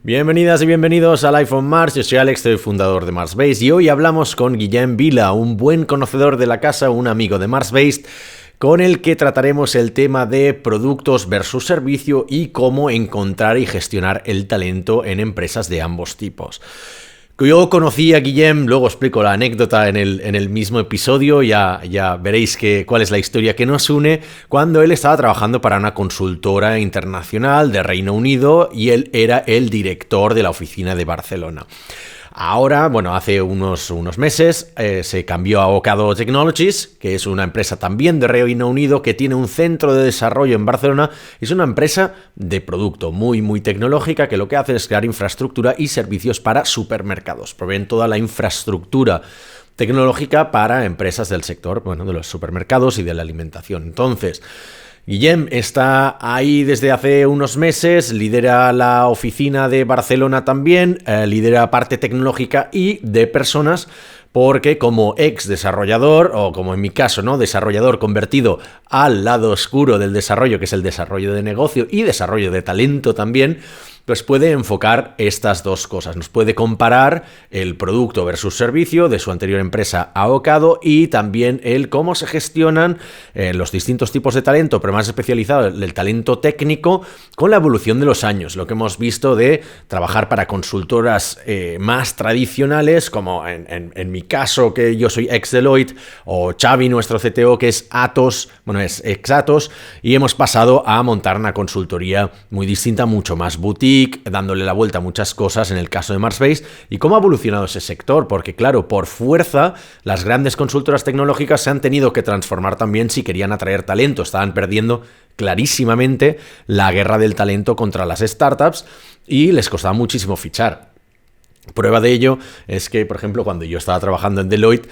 Bienvenidas y bienvenidos a Life on Mars. Yo soy Alex, soy fundador de MarsBase y hoy hablamos con Guillem Vila, un buen conocedor de la casa, un amigo de MarsBase, con el que trataremos el tema de productos versus servicio y cómo encontrar y gestionar el talento en empresas de ambos tipos. Yo conocí a Guillem, luego explico la anécdota en el mismo episodio, ya veréis cuál es la historia que nos une, cuando él estaba trabajando para una consultora internacional de Reino Unido y él era el director de la oficina de Barcelona. Ahora, hace unos meses se cambió a Ocado Technologies, que es una empresa también de Reino Unido que tiene un centro de desarrollo en Barcelona. Es una empresa de producto muy tecnológica que lo que hace es crear infraestructura y servicios para supermercados. Proveen toda la infraestructura tecnológica para empresas del sector, de los supermercados y de la alimentación. Entonces, Guillem está ahí desde hace unos meses, lidera la oficina de Barcelona también, lidera parte tecnológica y de personas, porque como ex desarrollador, o como en mi caso, desarrollador convertido al lado oscuro del desarrollo, que es el desarrollo de negocio y desarrollo de talento también, pues puede enfocar estas dos cosas. Nos puede comparar el producto versus servicio de su anterior empresa a Ocado y también el cómo se gestionan los distintos tipos de talento, pero más especializado el talento técnico con la evolución de los años. Lo que hemos visto de trabajar para consultoras más tradicionales, como en mi caso, que yo soy ex Deloitte, o Xavi, nuestro CTO, que es Atos, es ex Atos, y hemos pasado a montar una consultoría muy distinta, mucho más boutique, dándole la vuelta a muchas cosas en el caso de MarsBase. ¿Y cómo ha evolucionado ese sector? Porque claro, por fuerza, las grandes consultoras tecnológicas se han tenido que transformar también si querían atraer talento. Estaban perdiendo clarísimamente la guerra del talento contra las startups y les costaba muchísimo fichar. Prueba de ello es que, por ejemplo, cuando yo estaba trabajando en Deloitte,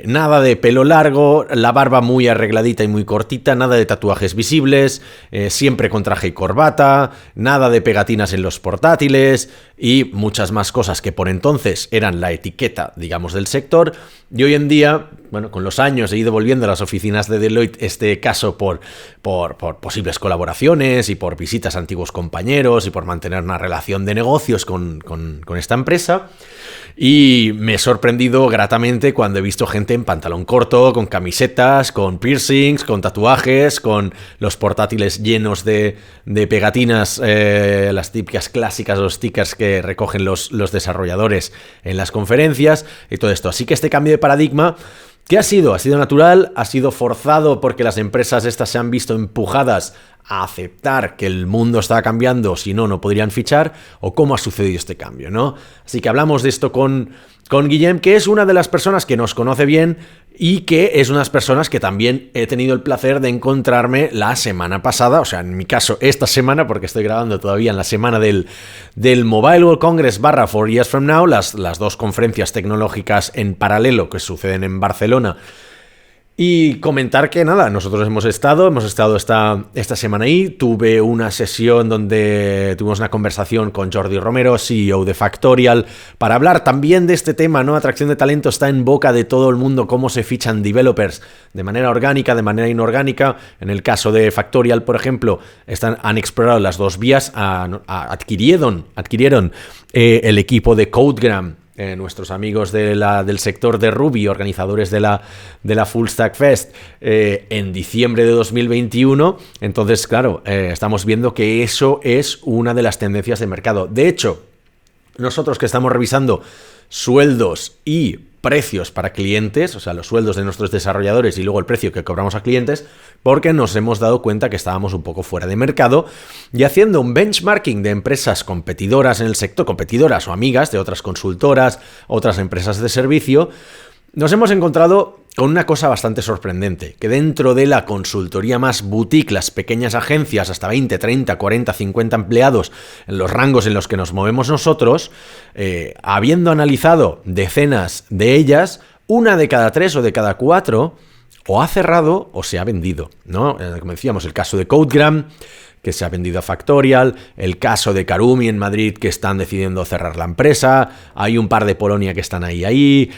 nada de pelo largo, la barba muy arregladita y muy cortita, nada de tatuajes visibles, siempre con traje y corbata, nada de pegatinas en los portátiles y muchas más cosas que por entonces eran la etiqueta, digamos, del sector. Y hoy en día, con los años he ido volviendo a las oficinas de Deloitte, este caso por posibles colaboraciones y por visitas a antiguos compañeros y por mantener una relación de negocios con esta empresa. Y me he sorprendido gratamente cuando he visto gente en pantalón corto, con camisetas, con piercings, con tatuajes, con los portátiles llenos de pegatinas, las típicas clásicas, los stickers que recogen los desarrolladores en las conferencias y todo esto. Así que este cambio de paradigma, ¿qué ha sido? ¿Ha sido natural? ¿Ha sido forzado porque las empresas estas se han visto empujadas a aceptar que el mundo está cambiando, si no podrían fichar? ¿O cómo ha sucedido este cambio, no? Así que hablamos de esto con Guillem, que es una de las personas que nos conoce bien y que es una de las personas que también he tenido el placer de encontrarme la semana pasada, o sea, en mi caso esta semana, porque estoy grabando todavía en la semana del Mobile World Congress / 4 Years From Now, las dos conferencias tecnológicas en paralelo que suceden en Barcelona. Y comentar que nosotros hemos estado esta semana ahí. Tuve una sesión donde tuvimos una conversación con Jordi Romero, CEO de Factorial, para hablar también de este tema, ¿no? Atracción de talento está en boca de todo el mundo, cómo se fichan developers de manera orgánica, de manera inorgánica. En el caso de Factorial, por ejemplo, han explorado las dos vías, adquirieron el equipo de Codegram, nuestros amigos del sector de Ruby, organizadores de la Full Stack Fest, en diciembre de 2021. Entonces, claro, estamos viendo que eso es una de las tendencias de mercado. De hecho, nosotros que estamos revisando sueldos y precios para clientes, o sea, los sueldos de nuestros desarrolladores y luego el precio que cobramos a clientes, porque nos hemos dado cuenta que estábamos un poco fuera de mercado, y haciendo un benchmarking de empresas competidoras en el sector, competidoras o amigas de otras consultoras, otras empresas de servicio, nos hemos encontrado con una cosa bastante sorprendente, que dentro de la consultoría más boutique, las pequeñas agencias, hasta 20, 30, 40, 50 empleados, en los rangos en los que nos movemos nosotros, habiendo analizado decenas de ellas, una de cada 3 o de cada 4 o ha cerrado o se ha vendido, ¿no? Como decíamos, el caso de Codegram, que se ha vendido a Factorial, el caso de Karumi en Madrid, que están decidiendo cerrar la empresa, hay un par de Polonia que están ahí,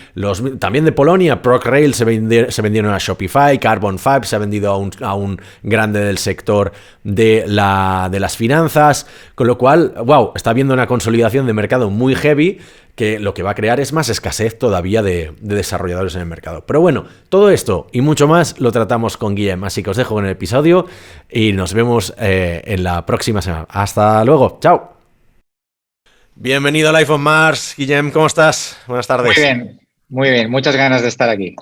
también de Polonia, ProcRail se vendieron a Shopify, Carbon 5 se ha vendido a un grande del sector de las finanzas, con lo cual, wow, está habiendo una consolidación de mercado muy heavy, que lo que va a crear es más escasez todavía de desarrolladores en el mercado. Pero bueno, todo esto y mucho más lo tratamos con Guillem, así que os dejo con el episodio y nos vemos en la próxima semana. Hasta luego, chao. Bienvenido al Life on Mars, Guillem, ¿cómo estás? Buenas tardes. Muy bien, muchas ganas de estar aquí.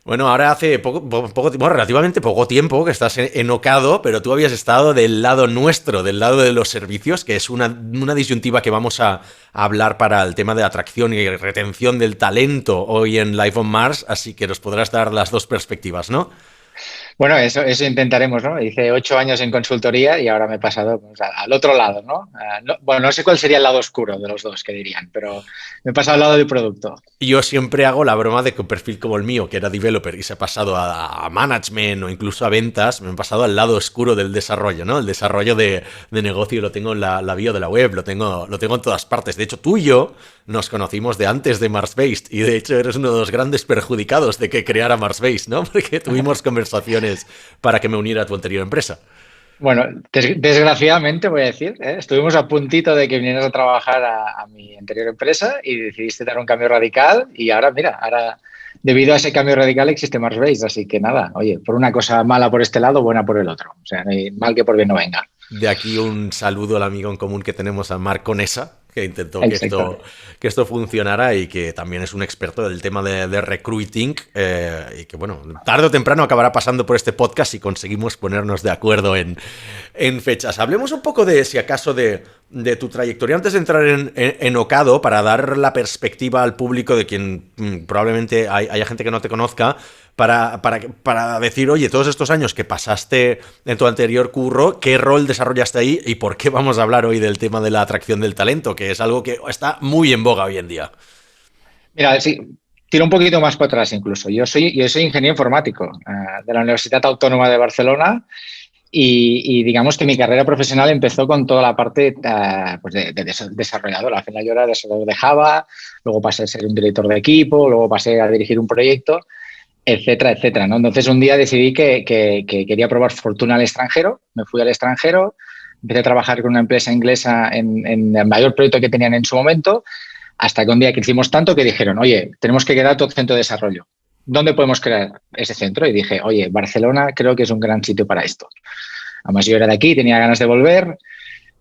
Bueno, ahora hace relativamente poco tiempo que estás en Ocado, pero tú habías estado del lado nuestro, del lado de los servicios, que es una disyuntiva que vamos a hablar para el tema de atracción y retención del talento hoy en Life on Mars, así que nos podrás dar las dos perspectivas, ¿no? Bueno, eso intentaremos, ¿no? Hice 8 años en consultoría y ahora me he pasado pues, al otro lado, ¿no? Bueno, no sé cuál sería el lado oscuro de los dos, que dirían, pero me he pasado al lado del producto. Yo siempre hago la broma de que un perfil como el mío, que era developer y se ha pasado a management o incluso a ventas, me he pasado al lado oscuro del desarrollo, ¿no? El desarrollo de negocio lo tengo en la bio de la web, lo tengo en todas partes. De hecho, tú y yo nos conocimos de antes de MarsBased y de hecho eres uno de los grandes perjudicados de que creara MarsBased, ¿no? Porque tuvimos conversaciones para que me uniera a tu anterior empresa. Bueno, desgraciadamente voy a decir, estuvimos a puntito de que vinieras a trabajar a mi anterior empresa y decidiste dar un cambio radical y ahora, mira, debido a ese cambio radical existe MarsBased, así que nada, oye, por una cosa mala por este lado, buena por el otro. O sea, mal que por bien no venga. De aquí un saludo al amigo en común que tenemos, a Marc Conesa, que intentó Exacto. que esto funcionara y que también es un experto del tema de recruiting y que, bueno, tarde o temprano acabará pasando por este podcast si conseguimos ponernos de acuerdo en fechas. Hablemos un poco de, si acaso, de tu trayectoria antes de entrar en Ocado, para dar la perspectiva al público de quien probablemente haya gente que no te conozca, para decir, oye, todos estos años que pasaste en tu anterior curro, ¿qué rol desarrollaste ahí y por qué vamos a hablar hoy del tema de la atracción del talento, que es algo que está muy en boga hoy en día? Mira, sí, tiro un poquito más para atrás incluso. Yo soy ingeniero informático de la Universidad Autónoma de Barcelona y digamos que mi carrera profesional empezó con toda la parte pues de desarrollador. Al final yo era desarrollador de Java, luego pasé a ser un director de equipo, luego pasé a dirigir un proyecto, etcétera, etcétera, ¿no? Entonces un día decidí que quería probar fortuna al extranjero, me fui al extranjero, empecé a trabajar con una empresa inglesa en el mayor proyecto que tenían en su momento, hasta que un día crecimos tanto que dijeron, oye, tenemos que crear otro centro de desarrollo. ¿Dónde podemos crear ese centro? Y dije, oye, Barcelona creo que es un gran sitio para esto. Además, yo era de aquí, tenía ganas de volver.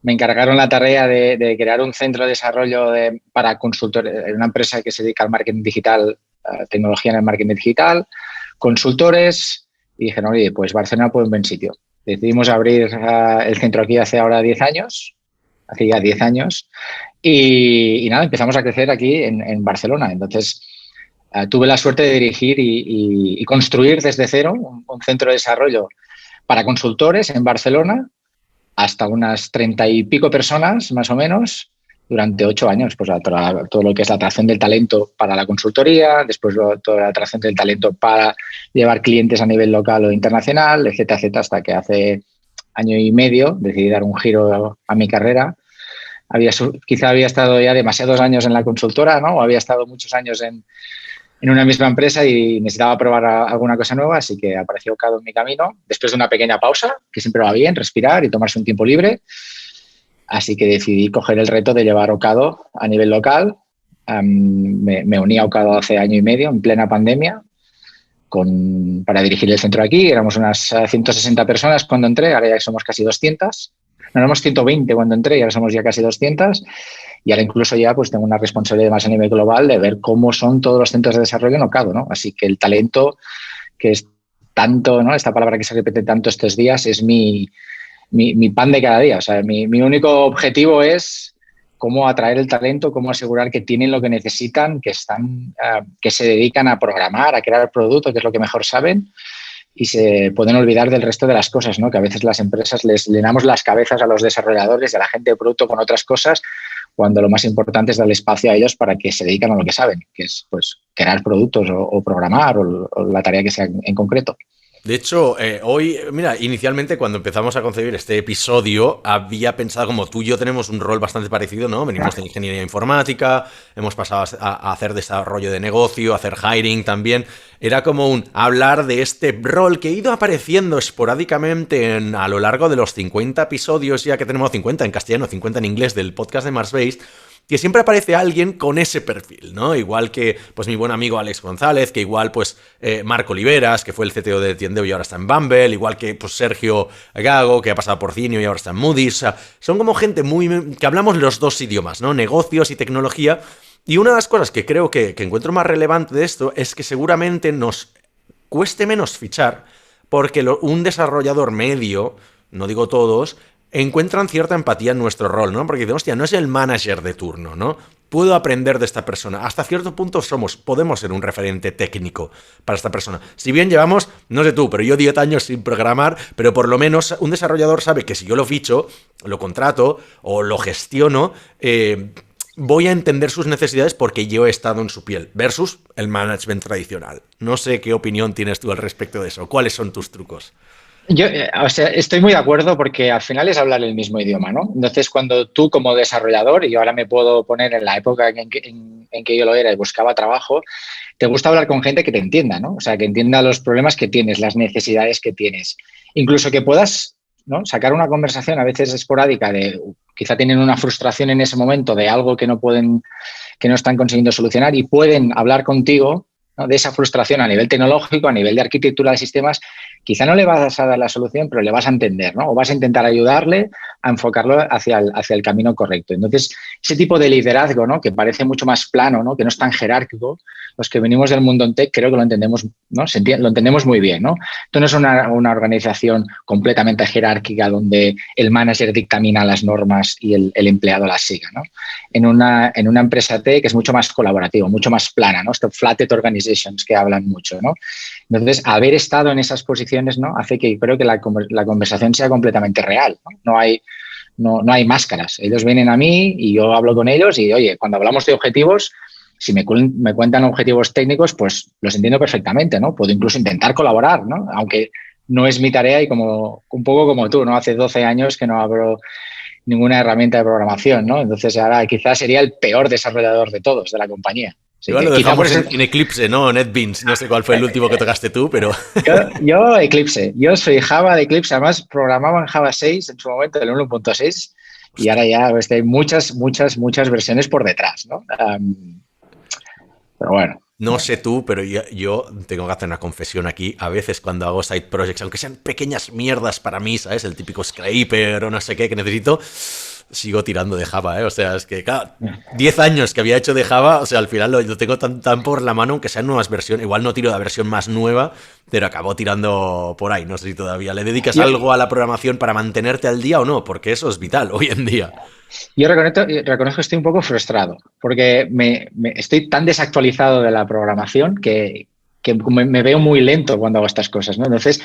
Me encargaron la tarea de crear un centro de desarrollo para consultores, una empresa que se dedica al marketing digital, tecnología en el marketing digital, consultores, y dijeron, oye, pues Barcelona fue un buen sitio. Decidimos abrir el centro aquí hace ahora 10 años, hace ya 10 años, y nada, empezamos a crecer aquí en Barcelona. Entonces, tuve la suerte de dirigir y construir desde cero un centro de desarrollo para consultores en Barcelona, hasta unas 30 y pico personas, más o menos, durante 8 años. Pues todo lo que es la atracción del talento para la consultoría, después toda la atracción del talento para llevar clientes a nivel local o internacional, etcétera, etcétera, hasta que hace año y medio decidí dar un giro a mi carrera. Quizá había estado ya demasiados años en la consultora, ¿no? O había estado muchos años en una misma empresa y necesitaba probar alguna cosa nueva, así que apareció Ocado en mi camino, después de una pequeña pausa, que siempre va bien, respirar y tomarse un tiempo libre. Así que decidí coger el reto de llevar Ocado a nivel local. Me uní a Ocado hace año y medio, en plena pandemia, para dirigir el centro aquí. Éramos unas 160 personas cuando entré, ahora ya somos casi 200. No, éramos 120 cuando entré y ahora somos ya casi 200. Y ahora incluso ya pues tengo una responsabilidad más a nivel global de ver cómo son todos los centros de desarrollo en Ocado, ¿no? Así que el talento, que es tanto, ¿no? Esta palabra que se repite tanto estos días, es mi pan de cada día. O sea, mi único objetivo es cómo atraer el talento, cómo asegurar que tienen lo que necesitan, que se dedican a programar, a crear productos, que es lo que mejor saben, y se pueden olvidar del resto de las cosas, ¿no? Que a veces las empresas les llenamos las cabezas a los desarrolladores y a la gente de producto con otras cosas, cuando lo más importante es darle espacio a ellos para que se dedican a lo que saben, que es pues crear productos o programar o la tarea que sea en concreto. De hecho, hoy, mira, inicialmente cuando empezamos a concebir este episodio, había pensado como tú y yo tenemos un rol bastante parecido, ¿no? Venimos de ingeniería informática, hemos pasado a hacer desarrollo de negocio, a hacer hiring también. Era como un hablar de este rol que ha ido apareciendo esporádicamente a lo largo de los 50 episodios, ya que tenemos 50 en castellano, 50 en inglés del podcast de Mars Based, que siempre aparece alguien con ese perfil, ¿no? Igual que pues mi buen amigo Alex González, que igual pues Marco Oliveras, que fue el CTO de Tiendeo y ahora está en Bumble, igual que pues Sergio Gago, que ha pasado por Cinio y ahora está en Moody's. O sea, son como gente que hablamos los dos idiomas, ¿no? Negocios y tecnología. Y una de las cosas que creo que encuentro más relevante de esto es que seguramente nos cueste menos fichar, porque un desarrollador medio, no digo todos, encuentran cierta empatía en nuestro rol, ¿no? Porque dicen, hostia, no es el manager de turno, ¿no? Puedo aprender de esta persona. Hasta cierto punto podemos ser un referente técnico para esta persona. Si bien llevamos, no sé tú, pero yo 10 años sin programar, pero por lo menos un desarrollador sabe que si yo lo ficho, lo contrato o lo gestiono, voy a entender sus necesidades porque yo he estado en su piel, versus el management tradicional. No sé qué opinión tienes tú al respecto de eso. ¿Cuáles son tus trucos? Yo, o sea, estoy muy de acuerdo porque al final es hablar el mismo idioma, ¿no? Entonces, cuando tú como desarrollador, y yo ahora me puedo poner en la época en que yo lo era y buscaba trabajo, te gusta hablar con gente que te entienda, ¿no? O sea, que entienda los problemas que tienes, las necesidades que tienes. Incluso que puedas, ¿no?, sacar una conversación a veces esporádica de, quizá tienen una frustración en ese momento de algo que no pueden, que no están consiguiendo solucionar y pueden hablar contigo, ¿no?, de esa frustración a nivel tecnológico, a nivel de arquitectura de sistemas. Quizá no le vas a dar la solución, pero le vas a entender, ¿no? O vas a intentar ayudarle a enfocarlo hacia el camino correcto. Entonces, ese tipo de liderazgo, ¿no?, que parece mucho más plano, ¿no?, que no es tan jerárquico, los que venimos del mundo en tech creo que lo entendemos, ¿no? Lo entendemos muy bien, ¿no? Esto no es una organización completamente jerárquica donde el manager dictamina las normas y el empleado las siga, ¿no? En una empresa tech es mucho más colaborativo, mucho más plana, ¿no? Estos flatted organizations que hablan mucho, ¿no? Entonces, haber estado en esas posiciones, ¿no?, hace que creo que la conversación sea completamente real, ¿no? No hay máscaras. Ellos vienen a mí y yo hablo con ellos y, oye, cuando hablamos de objetivos, si me cuentan objetivos técnicos, pues los entiendo perfectamente, ¿no? Puedo incluso intentar colaborar, ¿no? Aunque no es mi tarea y un poco como tú, ¿no? Hace 12 años que no abro ninguna herramienta de programación, ¿no? Entonces ahora quizás sería el peor desarrollador de todos, de la compañía. Igual lo dejamos en Eclipse, ¿no? NetBeans. No sé cuál fue el último que tocaste tú, pero... Yo Eclipse. Yo soy Java de Eclipse. Además, programaba en Java 6 en su momento, el 1.6. Y ahora ya pues, hay muchas versiones por detrás, ¿no? Pero bueno. No sé tú, pero yo tengo que hacer una confesión aquí. A veces cuando hago side projects, aunque sean pequeñas mierdas para mí, ¿sabes? El típico scraper o no sé qué que necesito... Sigo tirando de Java, ¿eh? O sea, es que, claro, 10 años que había hecho de Java, o sea, al final lo tengo tan por la mano, aunque sean nuevas versiones. Igual no tiro la versión más nueva, pero acabo tirando por ahí. No sé si todavía le dedicas algo a la programación para mantenerte al día o no, porque eso es vital hoy en día. Yo reconozco que estoy un poco frustrado, porque estoy tan desactualizado de la programación que me veo muy lento cuando hago estas cosas, ¿no? Entonces,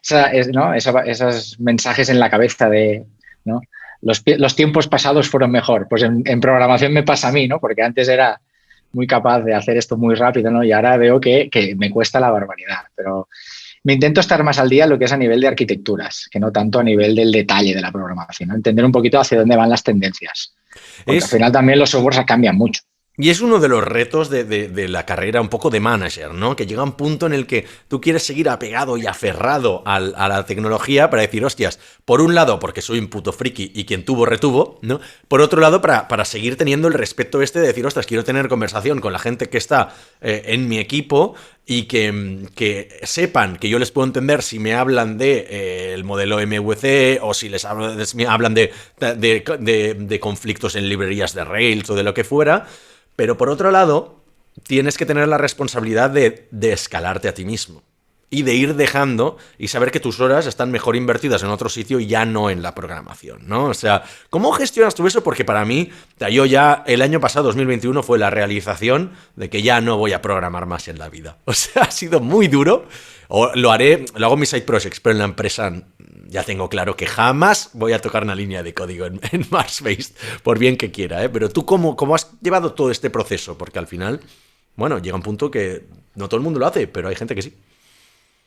esos mensajes en la cabeza de, ¿no?, los tiempos pasados fueron mejor. Pues en programación me pasa a mí, ¿no? Porque antes era muy capaz de hacer esto muy rápido, ¿no? Y ahora veo que me cuesta la barbaridad. Pero me intento estar más al día en lo que es a nivel de arquitecturas, que no tanto a nivel del detalle de la programación, ¿no? Entender un poquito hacia dónde van las tendencias. Porque al final también los softwares cambian mucho. Y es uno de los retos de la carrera un poco de manager, ¿no? Que llega un punto en el que tú quieres seguir apegado y aferrado a la tecnología para decir, hostias, por un lado, porque soy un puto friki y quien tuvo, retuvo, ¿no? Por otro lado, para seguir teniendo el respeto de decir, ostras, quiero tener conversación con la gente que está en mi equipo y que sepan que yo les puedo entender si me hablan de el modelo MVC o si me hablan de conflictos en librerías de Rails o de lo que fuera. Pero por otro lado, tienes que tener la responsabilidad de escalarte a ti mismo y de ir dejando y saber que tus horas están mejor invertidas en otro sitio y ya no en la programación, ¿no? O sea, ¿cómo gestionas tú eso? Porque para mí, yo ya el año pasado, 2021, fue la realización de que ya no voy a programar más en la vida. O sea, ha sido muy duro. O lo hago en mis side projects, pero en la empresa ya tengo claro que jamás voy a tocar una línea de código en Mars Based, por bien que quiera, ¿eh? Pero tú, ¿cómo has llevado todo este proceso? Porque al final, bueno, llega un punto que no todo el mundo lo hace, pero hay gente que sí.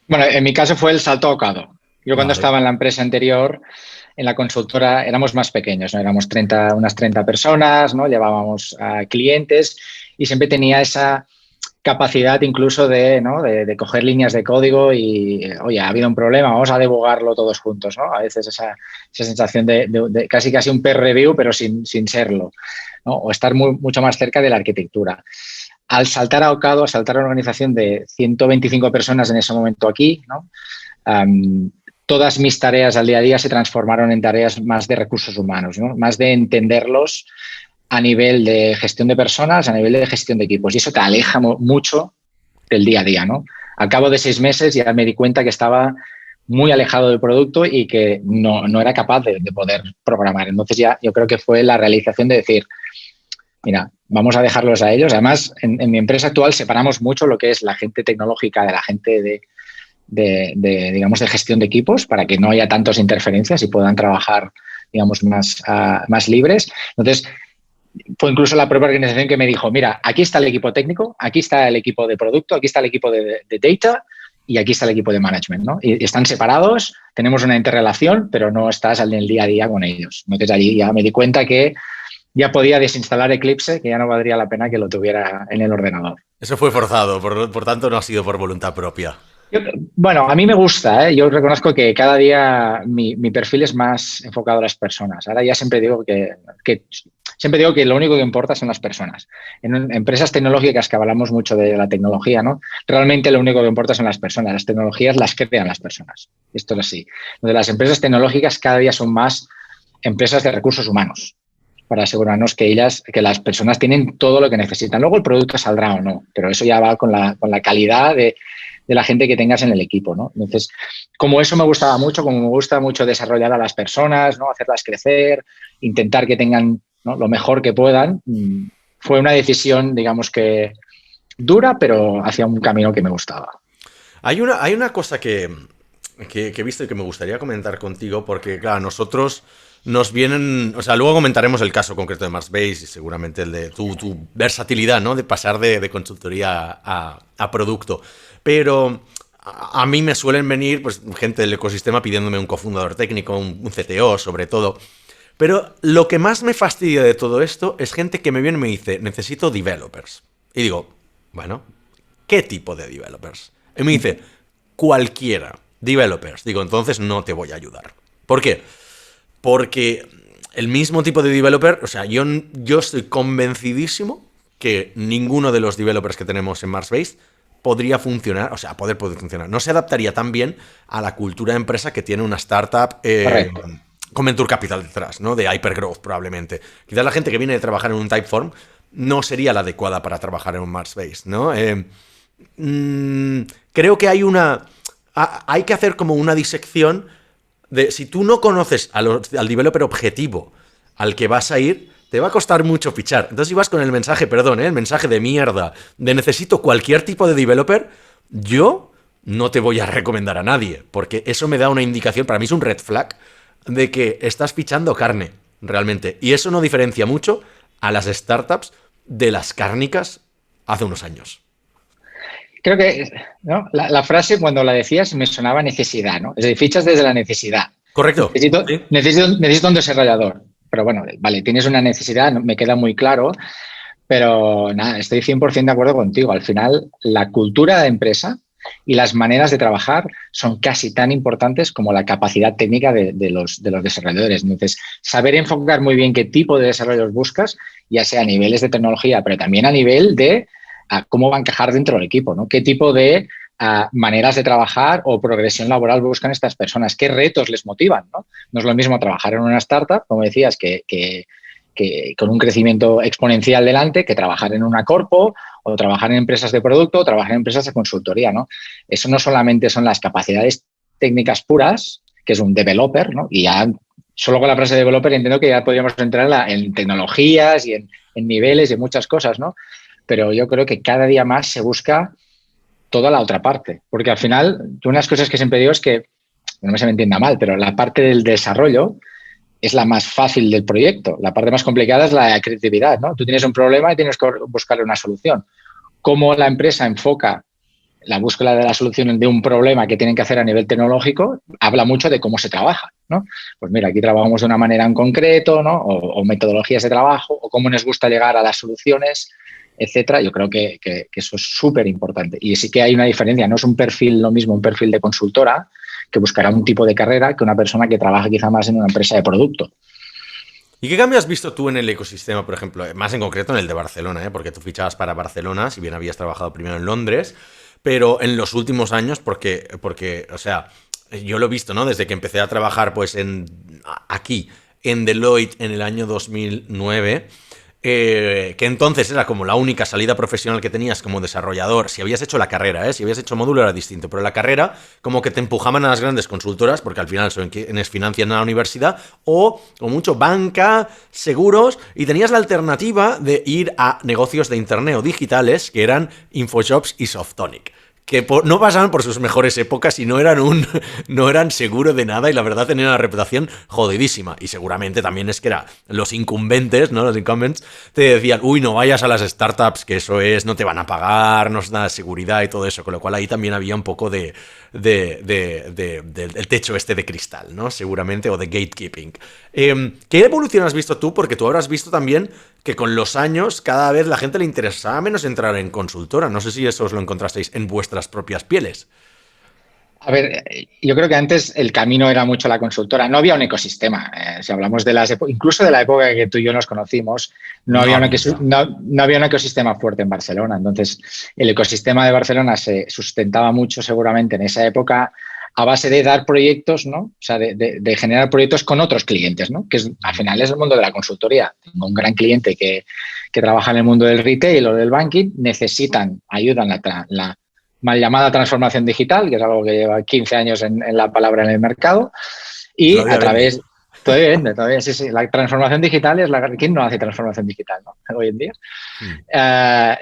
Bueno, en mi caso fue el salto a Ocado. Yo cuando Vale. estaba en la empresa anterior, en la consultora, éramos más pequeños, ¿no? Éramos unas 30 personas, ¿no? Llevábamos a clientes y siempre tenía esa capacidad incluso de, ¿no? de coger líneas de código y, oye, ha habido un problema, vamos a debugarlo todos juntos, ¿no? A veces esa sensación de casi un peer review, pero sin serlo, ¿no? O estar mucho más cerca de la arquitectura. Al saltar a Ocado, a saltar a una organización de 125 personas en ese momento aquí, ¿no? Todas mis tareas al día a día se transformaron en tareas más de recursos humanos, ¿no? Más de entenderlos a nivel de gestión de personas, a nivel de gestión de equipos. Y eso te aleja mucho del día a día, ¿no? Al cabo de 6 meses ya me di cuenta que estaba muy alejado del producto y que no era capaz de poder programar. Entonces ya yo creo que fue la realización de decir, mira, vamos a dejarlos a ellos. Además, en mi empresa actual separamos mucho lo que es la gente tecnológica de la gente digamos, de gestión de equipos para que no haya tantas interferencias y puedan trabajar, digamos, más libres. Entonces, fue incluso la propia organización que me dijo, mira, aquí está el equipo técnico, aquí está el equipo de producto, aquí está el equipo de data y aquí está el equipo de management, ¿no? Y están separados, tenemos una interrelación, pero no estás en el día a día con ellos. Entonces allí ya me di cuenta que ya podía desinstalar Eclipse, que ya no valdría la pena que lo tuviera en el ordenador. Eso fue forzado, por tanto no ha sido por voluntad propia. Bueno, a mí me gusta, ¿eh? Yo reconozco que cada día mi perfil es más enfocado a las personas. Ahora ya siempre digo siempre digo que lo único que importa son las personas. En empresas tecnológicas que hablamos mucho de la tecnología, ¿no? Realmente lo único que importa son las personas. Las tecnologías las crean las personas. Esto es así. Entonces, las empresas tecnológicas cada día son más empresas de recursos humanos para asegurarnos que las personas tienen todo lo que necesitan. Luego el producto saldrá o no, pero eso ya va con la calidad de la gente que tengas en el equipo, ¿no? Entonces, como eso me gustaba mucho, como me gusta mucho desarrollar a las personas, ¿no? Hacerlas crecer, intentar que tengan, ¿no?, lo mejor que puedan, fue una decisión, digamos que dura, pero hacia un camino que me gustaba. Hay una cosa que he visto y que me gustaría comentar contigo, porque, claro, nosotros nos vienen. O sea, luego comentaremos el caso concreto de Marsbase y seguramente el de tu versatilidad, ¿no? De pasar de consultoría a producto. Pero a mí me suelen venir, pues, gente del ecosistema pidiéndome un cofundador técnico, un CTO, sobre todo. Pero lo que más me fastidia de todo esto es gente que me viene y me dice, necesito developers. Y digo, bueno, ¿qué tipo de developers? Y me dice, cualquiera, developers. Digo, entonces no te voy a ayudar. ¿Por qué? Porque el mismo tipo de developer, o sea, yo estoy convencidísimo que ninguno de los developers que tenemos en Marsbase podría funcionar, o sea, poder funcionar. No se adaptaría tan bien a la cultura de empresa que tiene una startup Correcto. con Venture Capital detrás, ¿no? De hypergrowth, probablemente. Quizás la gente que viene de trabajar en un Typeform no sería la adecuada para trabajar en un Marsbase, ¿no? Creo que hay que hacer como una disección de si tú no conoces al developer objetivo al que vas a ir, te va a costar mucho fichar. Entonces, si vas con el mensaje, perdón, el mensaje de mierda, de necesito cualquier tipo de developer, yo no te voy a recomendar a nadie, porque eso me da una indicación, para mí es un red flag, de que estás fichando carne, realmente. Y eso no diferencia mucho a las startups de las cárnicas hace unos años. Creo que, ¿no?, la frase cuando la decías me sonaba necesidad, ¿no? Es decir, fichas desde la necesidad. ¿Correcto? Necesito, Sí. necesito un desarrollador. Pero bueno, vale, tienes una necesidad, me queda muy claro, pero nada, estoy 100% de acuerdo contigo. Al final, la cultura de empresa y las maneras de trabajar son casi tan importantes como la capacidad técnica de los desarrolladores. Entonces, saber enfocar muy bien qué tipo de desarrollos buscas, ya sea a niveles de tecnología, pero también a nivel de cómo va a encajar dentro del equipo, ¿no? ¿Qué tipo de maneras de trabajar o progresión laboral buscan estas personas? ¿Qué retos les motivan, ¿no? No es lo mismo trabajar en una startup, como decías, que con un crecimiento exponencial delante, que trabajar en una corpo o trabajar en empresas de producto o trabajar en empresas de consultoría, ¿no? Eso no solamente son las capacidades técnicas puras, que es un developer, ¿no? Y ya solo con la frase developer entiendo que ya podríamos entrar en tecnologías y en niveles y en muchas cosas, ¿no? Pero yo creo que cada día más se busca toda la otra parte, porque al final, una de las cosas que siempre digo es que, no se me entienda mal, pero la parte del desarrollo es la más fácil del proyecto. La parte más complicada es la creatividad, ¿no? Tú tienes un problema y tienes que buscarle una solución. Cómo la empresa enfoca la búsqueda de la solución de un problema que tienen que hacer a nivel tecnológico, habla mucho de cómo se trabaja, ¿no? Pues mira, aquí trabajamos de una manera en concreto, ¿no? O metodologías de trabajo, o cómo nos gusta llegar a las soluciones, etcétera. Yo creo que eso es súper importante. Y sí que hay una diferencia, no es un perfil lo mismo, un perfil de consultora, que buscará un tipo de carrera que una persona que trabaja quizá más en una empresa de producto. ¿Y qué cambio has visto tú en el ecosistema, por ejemplo, más en concreto en el de Barcelona, porque tú fichabas para Barcelona, si bien habías trabajado primero en Londres, pero en los últimos años, porque o sea, yo lo he visto, ¿no? Desde que empecé a trabajar, pues, aquí, en Deloitte, en el año 2009, que entonces era como la única salida profesional que tenías como desarrollador. Si habías hecho la carrera, si habías hecho módulo era distinto, pero la carrera como que te empujaban a las grandes consultoras, porque al final son quienes financian a la universidad, o mucho banca, seguros, y tenías la alternativa de ir a negocios de internet o digitales, que eran InfoShops y Softonic, que no pasaban por sus mejores épocas y no eran seguro de nada, y la verdad tenían una reputación jodidísima. Y seguramente también es que era los incumbentes, ¿no? Los incumbents te decían, uy, no vayas a las startups, que eso es, no te van a pagar, no es nada de seguridad y todo eso. Con lo cual ahí también había un poco del techo este de cristal, ¿no? Seguramente, o de gatekeeping. ¿Qué evolución has visto tú? Porque tú habrás visto también que con los años cada vez la gente le interesaba menos entrar en consultora. No sé si eso os lo encontrasteis en vuestras propias pieles. A ver, yo creo que antes el camino era mucho la consultora. No había un ecosistema. Si hablamos de incluso de la época que tú y yo nos conocimos, no había un ecosistema fuerte en Barcelona. Entonces, el ecosistema de Barcelona se sustentaba mucho seguramente en esa época a base de dar proyectos, ¿no? O sea, de generar proyectos con otros clientes, ¿no? Que al final es el mundo de la consultoría. Tengo un gran cliente que trabaja en el mundo del retail o del banking, necesitan ayuda en la mal llamada transformación digital, que es algo que lleva 15 años en la palabra en el mercado, y a través... Todavía, sí. La transformación digital es la... ¿Quién no hace transformación digital, no? Hoy en día.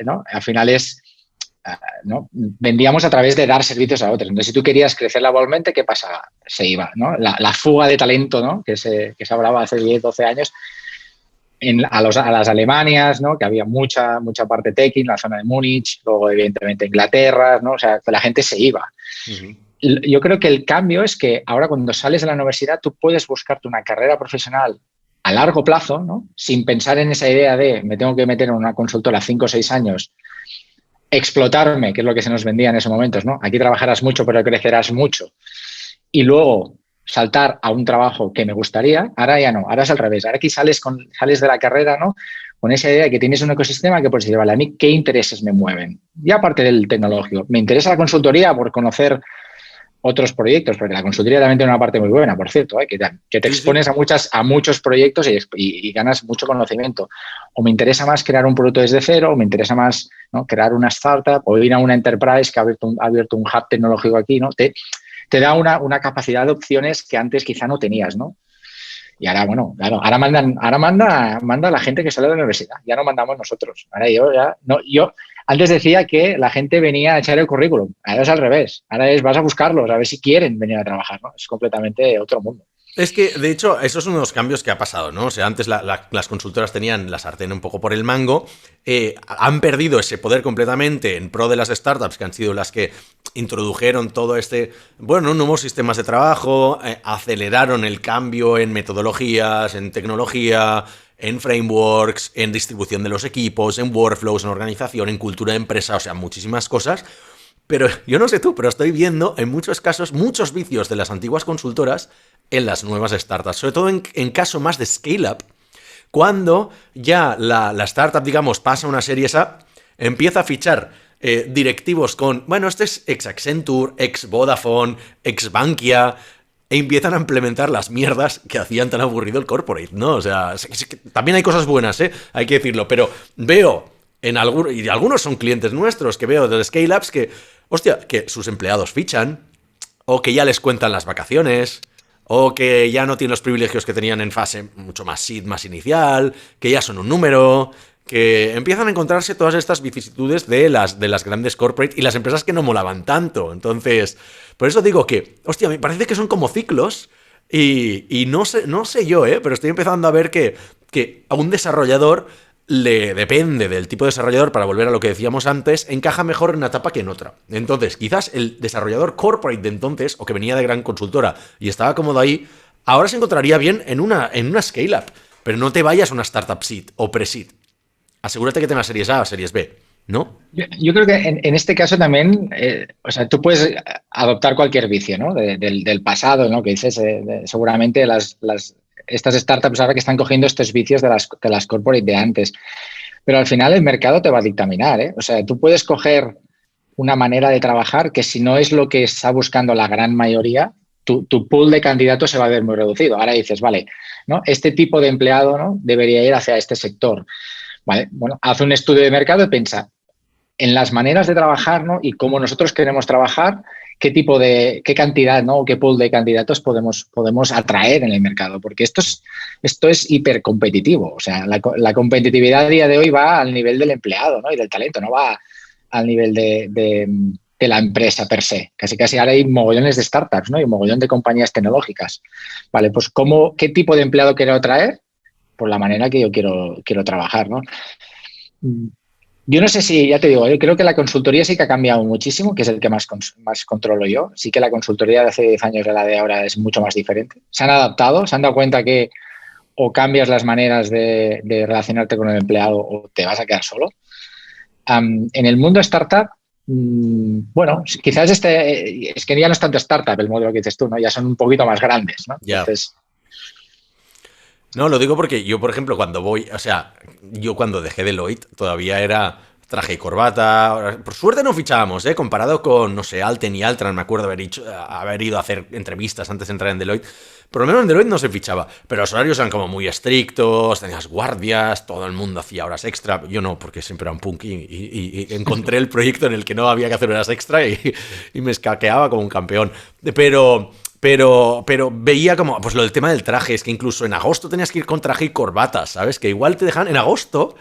¿No? Al final es... ¿no? Vendíamos a través de dar servicios a otros. Entonces, si tú querías crecer laboralmente, ¿qué pasaba? Se iba, ¿no? La fuga de talento, ¿no? que se hablaba hace 10, 12 años a las Alemanias, ¿no? Que había mucha parte techie en la zona de Múnich, luego evidentemente Inglaterra, ¿no? O sea, la gente se iba. Uh-huh. Yo creo que el cambio es que ahora cuando sales de la universidad tú puedes buscarte una carrera profesional a largo plazo, ¿no? Sin pensar en esa idea de me tengo que meter en una consultora 5 o 6 años, explotarme, que es lo que se nos vendía en esos momentos, ¿no? Aquí trabajarás mucho, pero crecerás mucho. Y luego saltar a un trabajo que me gustaría, ahora ya no, ahora es al revés. Ahora aquí sales de la carrera, ¿no? Con esa idea de que tienes un ecosistema que puedes decir, vale, a mí, ¿qué intereses me mueven? Y aparte del tecnológico, me interesa la consultoría por conocer otros proyectos, porque la consultoría también tiene una parte muy buena, por cierto, que te expones a muchos proyectos y ganas mucho conocimiento. O me interesa más crear un producto desde cero, o me interesa más, ¿no? Crear una startup, o ir a una enterprise que ha abierto un hub tecnológico aquí, ¿no? Te da una capacidad de opciones que antes quizá no tenías, ¿no? Y ahora, bueno, claro, ahora manda la gente que sale de la universidad, ya no mandamos nosotros. Ahora yo antes decía que la gente venía a echar el currículum, ahora es al revés, ahora vas a buscarlos, a ver si quieren venir a trabajar, ¿no? Es completamente otro mundo. Es que, de hecho, eso es uno de los cambios que ha pasado, ¿no? O sea, antes las consultoras tenían la sartén un poco por el mango, han perdido ese poder completamente en pro de las startups, que han sido las que introdujeron todo nuevos sistemas de trabajo, aceleraron el cambio en metodologías, en tecnología, en frameworks, en distribución de los equipos, en workflows, en organización, en cultura de empresa, o sea, muchísimas cosas. Pero yo no sé tú, pero estoy viendo en muchos casos muchos vicios de las antiguas consultoras en las nuevas startups, sobre todo en caso más de scale-up, cuando ya la startup, digamos, pasa una serie A, empieza a fichar directivos con, bueno, este es ex Accenture, ex Vodafone, ex Bankia, e empiezan a implementar las mierdas que hacían tan aburrido el corporate, ¿no? O sea, es que también hay cosas buenas, hay que decirlo, pero veo y algunos son clientes nuestros que veo de scale-ups que, hostia, que sus empleados fichan, o que ya les cuentan las vacaciones, o que ya no tienen los privilegios que tenían en fase mucho más seed, más inicial, que ya son un número, que empiezan a encontrarse todas estas vicisitudes de las grandes corporate y las empresas que no molaban tanto. Entonces, por eso digo que, hostia, me parece que son como ciclos y no sé yo, pero estoy empezando a ver que a un desarrollador le depende del tipo de desarrollador, para volver a lo que decíamos antes, encaja mejor en una etapa que en otra. Entonces, quizás el desarrollador corporate de entonces, o que venía de gran consultora y estaba cómodo ahí, ahora se encontraría bien en una scale-up. Pero no te vayas a una startup seed o pre-seed. Asegúrate que tengas series A o series B, ¿no? Yo creo que en este caso también, o sea, tú puedes adoptar cualquier vicio, ¿no? Del pasado, ¿no? Que dices, seguramente estas startups ahora que están cogiendo estos vicios de las corporate de antes. Pero al final el mercado te va a dictaminar, ¿eh? O sea, tú puedes coger una manera de trabajar que si no es lo que está buscando la gran mayoría, tu pool de candidatos se va a ver muy reducido. Ahora dices, vale, ¿no? Este tipo de empleado, ¿no? Debería ir hacia este sector. Vale, bueno, haz un estudio de mercado y piensa en las maneras de trabajar, ¿no? Y cómo nosotros queremos trabajar, qué cantidad, ¿no? O qué pool de candidatos podemos atraer en el mercado, porque esto es hipercompetitivo. O sea, la competitividad a día de hoy va al nivel del empleado, ¿no? Y del talento, no va al nivel de la empresa per se. Casi ahora hay mogollones de startups, ¿no? Y un mogollón de compañías tecnológicas. Vale, pues ¿qué tipo de empleado quiero atraer? Por la manera que yo quiero trabajar, ¿no? Yo no sé si, ya te digo, yo creo que la consultoría sí que ha cambiado muchísimo, que es el que más controlo yo. Sí que la consultoría de hace 10 años a la de ahora es mucho más diferente. Se han adaptado, se han dado cuenta que o cambias las maneras de relacionarte con el empleado o te vas a quedar solo. En el mundo startup, bueno, quizás es que ya no es tanto startup el modelo que dices tú, ¿no? Ya son un poquito más grandes, ¿no? Ya. Entonces, No, lo digo porque yo, por ejemplo, yo cuando dejé Deloitte todavía era traje y corbata. Por suerte no fichábamos, ¿eh? Comparado con, no sé, Alten y Altran, me acuerdo haber ido a hacer entrevistas antes de entrar en Deloitte. Por lo menos en Deloitte no se fichaba, pero los horarios eran como muy estrictos, tenías guardias, todo el mundo hacía horas extra. Yo no, porque siempre era un punk y encontré el proyecto en el que no había que hacer horas extra y me escaqueaba como un campeón. Pero veía como, pues lo del tema del traje, es que incluso en agosto tenías que ir con traje y corbata, ¿sabes? Que igual en agosto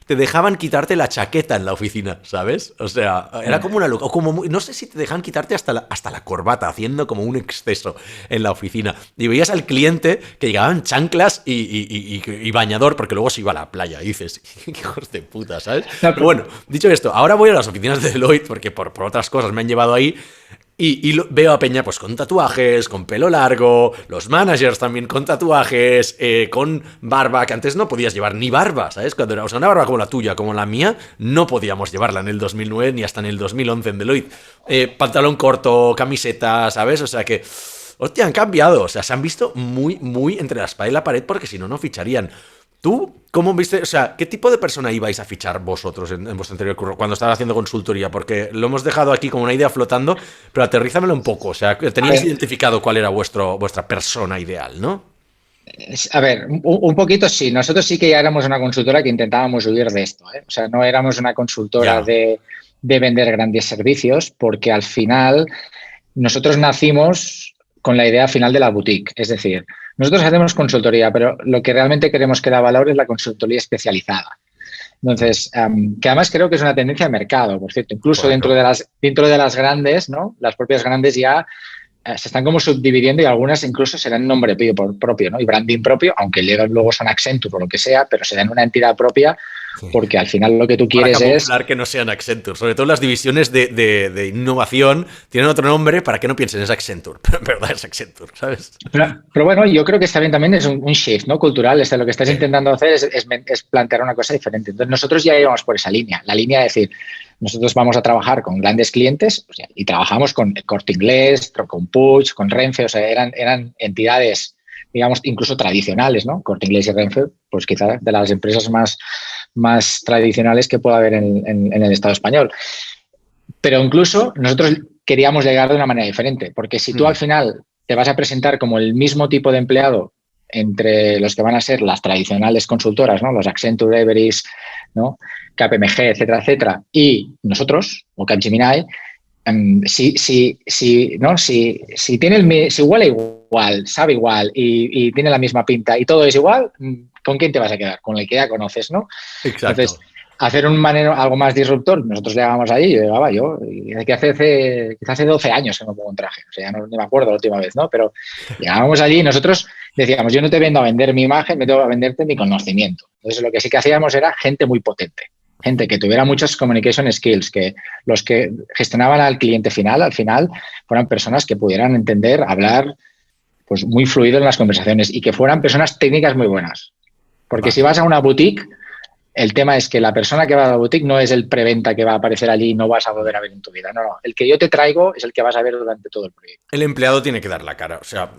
te dejaban quitarte la chaqueta en la oficina, ¿sabes? O sea, era como una locura, no sé si te dejan quitarte hasta la corbata, haciendo como un exceso en la oficina. Y veías al cliente que llegaban chanclas y bañador, porque luego se iba a la playa, y dices, qué hijos de puta, ¿sabes? Pero bueno, dicho esto, ahora voy a las oficinas de Deloitte, porque por otras cosas me han llevado ahí. Veo a Peña pues con tatuajes, con pelo largo, los managers también con tatuajes, con barba, que antes no podías llevar ni barba, ¿sabes? Cuando era, o sea, una barba como la tuya, como la mía, no podíamos llevarla en el 2009 ni hasta en el 2011 en Deloitte. Pantalón corto, camiseta, ¿sabes? O sea que, hostia, han cambiado, o sea, se han visto muy entre la espada y la pared porque si no, no ficharían. ¿Tú cómo viste, o sea, qué tipo de persona ibais a fichar vosotros en vuestro anterior curro cuando estabas haciendo consultoría? Porque lo hemos dejado aquí como una idea flotando, pero aterrízamelo un poco. O sea, teníais identificado cuál era vuestra persona ideal, ¿no? A ver, un poquito sí. Nosotros sí que ya éramos una consultora que intentábamos huir de esto, ¿eh? O sea, no éramos una consultora de vender grandes servicios, porque al final nosotros nacimos con la idea final de la boutique. Es decir, nosotros hacemos consultoría, pero lo que realmente queremos que da valor es la consultoría especializada. Entonces, que además creo que es una tendencia de mercado, por cierto. Incluso dentro de las grandes, ¿no? Las propias grandes ya se están como subdividiendo y algunas incluso serán nombre propio, ¿no? Y branding propio, aunque luego son Accenture o lo que sea, pero serán una entidad propia porque al final lo que tú quieres para camuflar que no sean Accenture. Sobre todo las divisiones de innovación tienen otro nombre para que no piensen es Accenture, pero en verdad es Accenture, ¿sabes? Pero bueno, yo creo que está bien también es un shift, ¿no? Cultural. Lo que estás intentando hacer es plantear una cosa diferente. Entonces nosotros ya íbamos por esa línea. La línea de decir, nosotros vamos a trabajar con grandes clientes, o sea, y trabajamos con Corte Inglés, con Puig, con Renfe, o sea, eran entidades, digamos, incluso tradicionales, ¿no? Corte Inglés y Renfe, pues quizás de las empresas más tradicionales que pueda haber en el Estado español. Pero incluso nosotros queríamos llegar de una manera diferente, porque si tú al final te vas a presentar como el mismo tipo de empleado entre los que van a ser las tradicionales consultoras, ¿no? Los Accenture, Everest, ¿no? KPMG, etcétera, etcétera, y nosotros, o Capgemini, si huele igual, sabe igual y tiene la misma pinta y todo es igual, ¿con quién te vas a quedar? Con el que ya conoces, ¿no? Exacto. Entonces, hacer algo más disruptor, nosotros llegamos ahí y quizás hace 12 años que no pongo un traje, o sea, ya ni me acuerdo la última vez, ¿no? Pero llegábamos allí y nosotros decíamos, yo no te vendo a vender mi imagen, me tengo a venderte mi conocimiento. Entonces, lo que sí que hacíamos era gente muy potente, gente que tuviera muchas communication skills, que los que gestionaban al cliente final, al final, fueran personas que pudieran entender, hablar pues muy fluido en las conversaciones y que fueran personas técnicas muy buenas. Porque si vas a una boutique, el tema es que la persona que va a la boutique no es el preventa que va a aparecer allí y no vas a volver a ver en tu vida. No, no. El que yo te traigo es el que vas a ver durante todo el proyecto. El empleado tiene que dar la cara. O sea,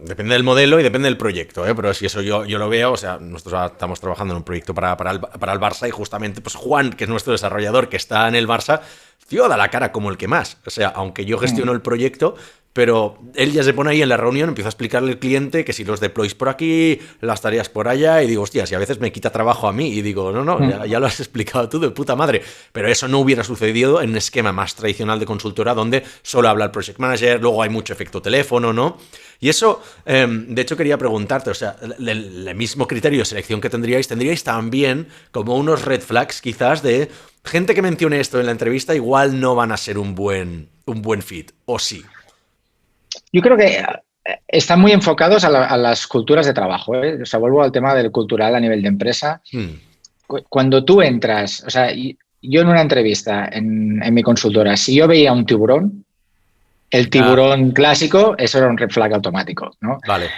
depende del modelo y depende del proyecto, ¿eh? Pero si eso yo lo veo, o sea, nosotros estamos trabajando en un proyecto para el Barça y justamente pues Juan, que es nuestro desarrollador, que está en el Barça, tío, da la cara como el que más. O sea, aunque yo gestiono el proyecto, pero él ya se pone ahí en la reunión, empieza a explicarle al cliente que si los deploys por aquí, las tareas por allá, y digo, hostia, si a veces me quita trabajo a mí, y digo, no, ya lo has explicado tú de puta madre. Pero eso no hubiera sucedido en un esquema más tradicional de consultora donde solo habla el project manager, luego hay mucho efecto teléfono, ¿no? Y eso, de hecho, quería preguntarte, o sea, el mismo criterio de selección que tendríais también como unos red flags quizás de gente que mencione esto en la entrevista, igual no van a ser un buen fit, ¿o sí? Yo creo que están muy enfocados a las culturas de trabajo, ¿eh? O sea, vuelvo al tema del cultural a nivel de empresa. Cuando tú entras, o sea, yo en una entrevista en mi consultora, si yo veía un tiburón, el tiburón clásico, eso era un red flag automático, ¿no? Vale.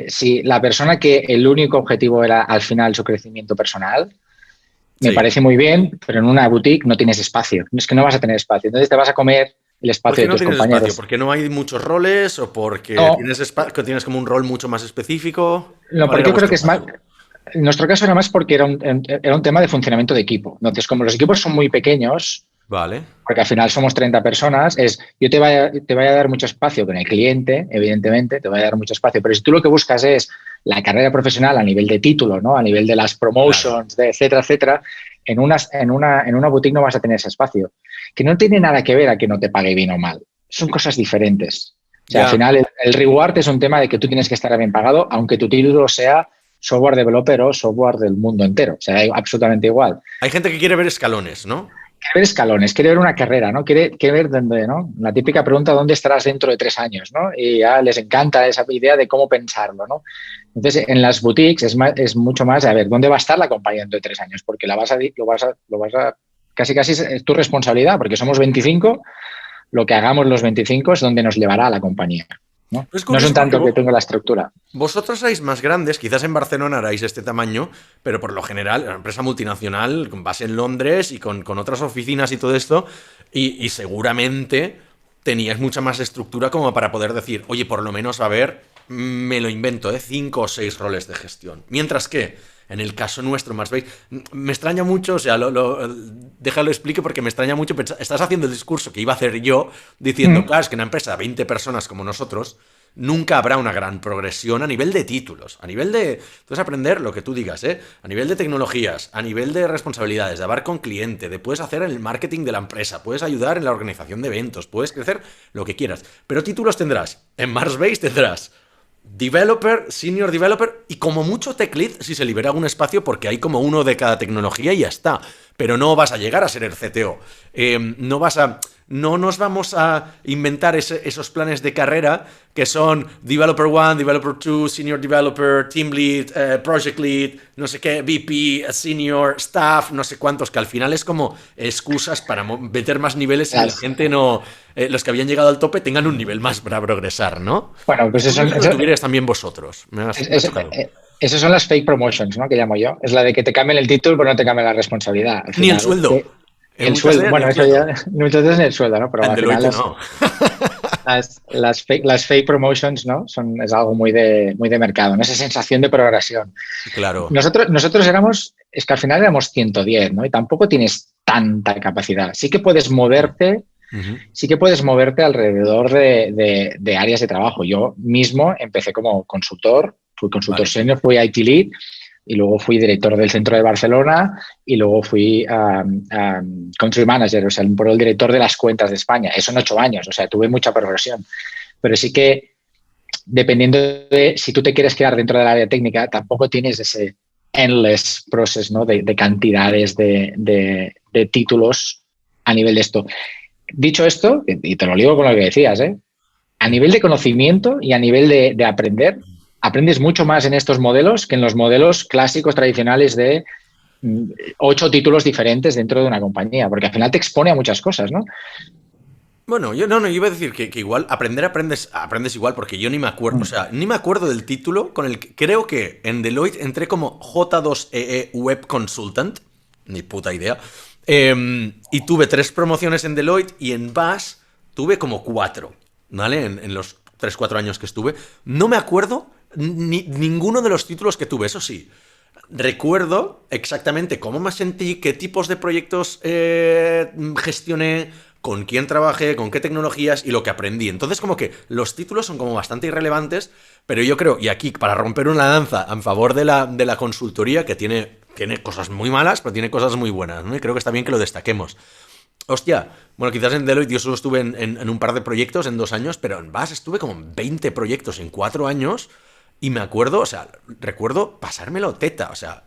Si la persona que el único objetivo era al final su crecimiento personal, me parece muy bien, pero en una boutique no tienes espacio. Es que no vas a tener espacio. Entonces te vas a comer el espacio de tus compañeros. Espacio? ¿Porque no hay muchos roles o porque tienes como un rol mucho más específico? No, porque yo creo que es más... En nuestro caso era más porque era un tema de funcionamiento de equipo. Entonces, como los equipos son muy pequeños, vale, porque al final somos 30 personas, yo te voy a dar mucho espacio con el cliente, evidentemente, te voy a dar mucho espacio, pero si tú lo que buscas es la carrera profesional a nivel de título, ¿no? A nivel de las promotions, claro, etcétera, etcétera, en una boutique no vas a tener ese espacio. Que no tiene nada que ver a que no te pague bien o mal. Son cosas diferentes. O sea, al final el reward es un tema de que tú tienes que estar bien pagado, aunque tu título sea software developer o software del mundo entero. O sea, absolutamente igual. Hay gente que quiere ver escalones, ¿no? Quiere ver escalones, quiere ver una carrera, ¿no? Quiere ver dónde, ¿no? La típica pregunta, ¿dónde estarás dentro de 3 años, ¿no? Y ya les encanta esa idea de cómo pensarlo, ¿no? Entonces, en las boutiques es mucho más, a ver, ¿dónde va a estar la compañía dentro de 3 años? Porque lo vas a casi es tu responsabilidad, porque somos 25, lo que hagamos los 25 es donde nos llevará la compañía, ¿no? No es un tanto que tenga la estructura. Vosotros sois más grandes, quizás en Barcelona haráis este tamaño, pero por lo general, una empresa multinacional con base en Londres y con otras oficinas y todo esto, y seguramente teníais mucha más estructura como para poder decir, oye, por lo menos, a ver, me lo invento, 5 o 6 roles de gestión. Mientras que, en el caso nuestro, Marsbase, me extraña mucho, o sea, déjalo explique porque me extraña mucho, estás haciendo el discurso que iba a hacer yo, diciendo, claro, es que en una empresa de 20 personas como nosotros, nunca habrá una gran progresión a nivel de títulos, a nivel de... Puedes aprender lo que tú digas, a nivel de tecnologías, a nivel de responsabilidades, de hablar con cliente, de puedes hacer el marketing de la empresa, puedes ayudar en la organización de eventos, puedes crecer lo que quieras, pero títulos tendrás. En Marsbase tendrás developer, senior developer y como mucho tech lead si se libera algún espacio porque hay como uno de cada tecnología y ya está. Pero no vas a llegar a ser el CTO. No nos vamos a inventar esos planes de carrera que son Developer 1, Developer 2, Senior Developer, Team Lead, Project Lead, no sé qué, VP, Senior, Staff, no sé cuántos, que al final es como excusas para meter más niveles y que la gente no... los que habían llegado al tope tengan un nivel más para progresar, ¿no? Bueno, pues eso lo tuvierais también vosotros. Esas son las fake promotions, ¿no? Que llamo yo. Es la de que te cambien el título pero no te cambien la responsabilidad. Al final, ni el sueldo. El sueldo, bueno, eso ya muchas veces en el sueldo, ¿no? Pero al final no. Las fake promotions, ¿no? Es algo muy de mercado, ¿no? Esa sensación de progresión. Claro. Nosotros es que al final éramos 110, ¿no? Y tampoco tienes tanta capacidad. Sí que puedes moverte, alrededor de áreas de trabajo. Yo mismo empecé como consultor, fui consultor senior, fui IT lead, y luego fui director del centro de Barcelona y luego fui country manager, o sea, el director de las cuentas de España. Eso en 8 años, o sea, tuve mucha progresión. Pero sí que, dependiendo de si tú te quieres quedar dentro del área técnica, tampoco tienes ese endless process, ¿no? de cantidades de títulos a nivel de esto. Dicho esto, y te lo digo con lo que decías, a nivel de conocimiento y a nivel de aprender, aprendes mucho más en estos modelos que en los modelos clásicos tradicionales de 8 títulos diferentes dentro de una compañía, porque al final te expone a muchas cosas, ¿no? Bueno, yo no, iba a decir que igual aprendes igual, porque yo ni me acuerdo, o sea, ni me acuerdo del título con el que creo que en Deloitte entré como J2EE Web Consultant, ni puta idea, y tuve 3 promociones en Deloitte y en BAS tuve como 4, ¿vale? En los 3-4 años que estuve. No me acuerdo ninguno de los títulos que tuve, eso sí. Recuerdo exactamente cómo me sentí, qué tipos de proyectos gestioné, con quién trabajé, con qué tecnologías y lo que aprendí. Entonces, como que los títulos son como bastante irrelevantes, pero yo creo, y aquí para romper una lanza en favor de la consultoría, que tiene cosas muy malas, pero tiene cosas muy buenas, ¿no? Y creo que está bien que lo destaquemos. Hostia, bueno, quizás en Deloitte yo solo estuve en un par de proyectos en 2 años, pero en BAS estuve como en 20 proyectos en 4 años y me acuerdo, o sea, recuerdo pasármelo teta, o sea,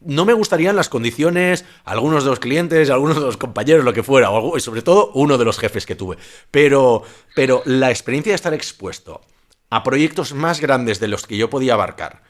no me gustarían las condiciones, algunos de los clientes, algunos de los compañeros, lo que fuera, y sobre todo uno de los jefes que tuve. Pero la experiencia de estar expuesto a proyectos más grandes de los que yo podía abarcar,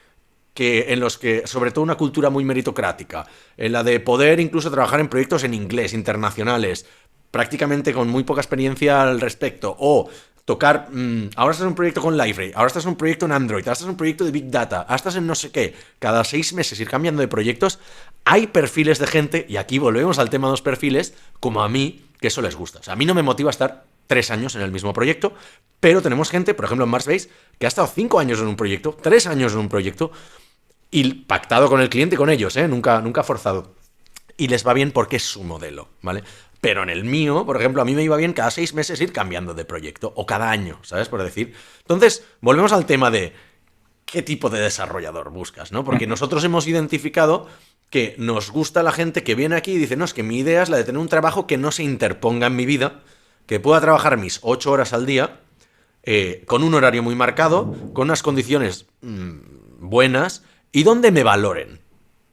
que en los que, sobre todo una cultura muy meritocrática, en la de poder incluso trabajar en proyectos en inglés, internacionales, prácticamente con muy poca experiencia al respecto, o tocar, ahora estás en un proyecto con Liferay, ahora estás en un proyecto en Android, ahora estás en un proyecto de Big Data, ahora estás en no sé qué, cada 6 meses ir cambiando de proyectos, hay perfiles de gente, y aquí volvemos al tema de los perfiles, como a mí, que eso les gusta. O sea, a mí no me motiva estar 3 años en el mismo proyecto, pero tenemos gente, por ejemplo en Marsbase, que ha estado 5 años en un proyecto, 3 años en un proyecto, y pactado con el cliente y con ellos, nunca forzado. Y les va bien porque es su modelo, ¿vale? Pero en el mío, por ejemplo, a mí me iba bien cada 6 meses ir cambiando de proyecto, o cada año, ¿sabes? Por decir. Entonces, volvemos al tema de qué tipo de desarrollador buscas, ¿no? Porque nosotros hemos identificado que nos gusta la gente que viene aquí y dice, no, es que mi idea es la de tener un trabajo que no se interponga en mi vida, que pueda trabajar mis 8 horas al día, con un horario muy marcado, con unas condiciones buenas y donde me valoren,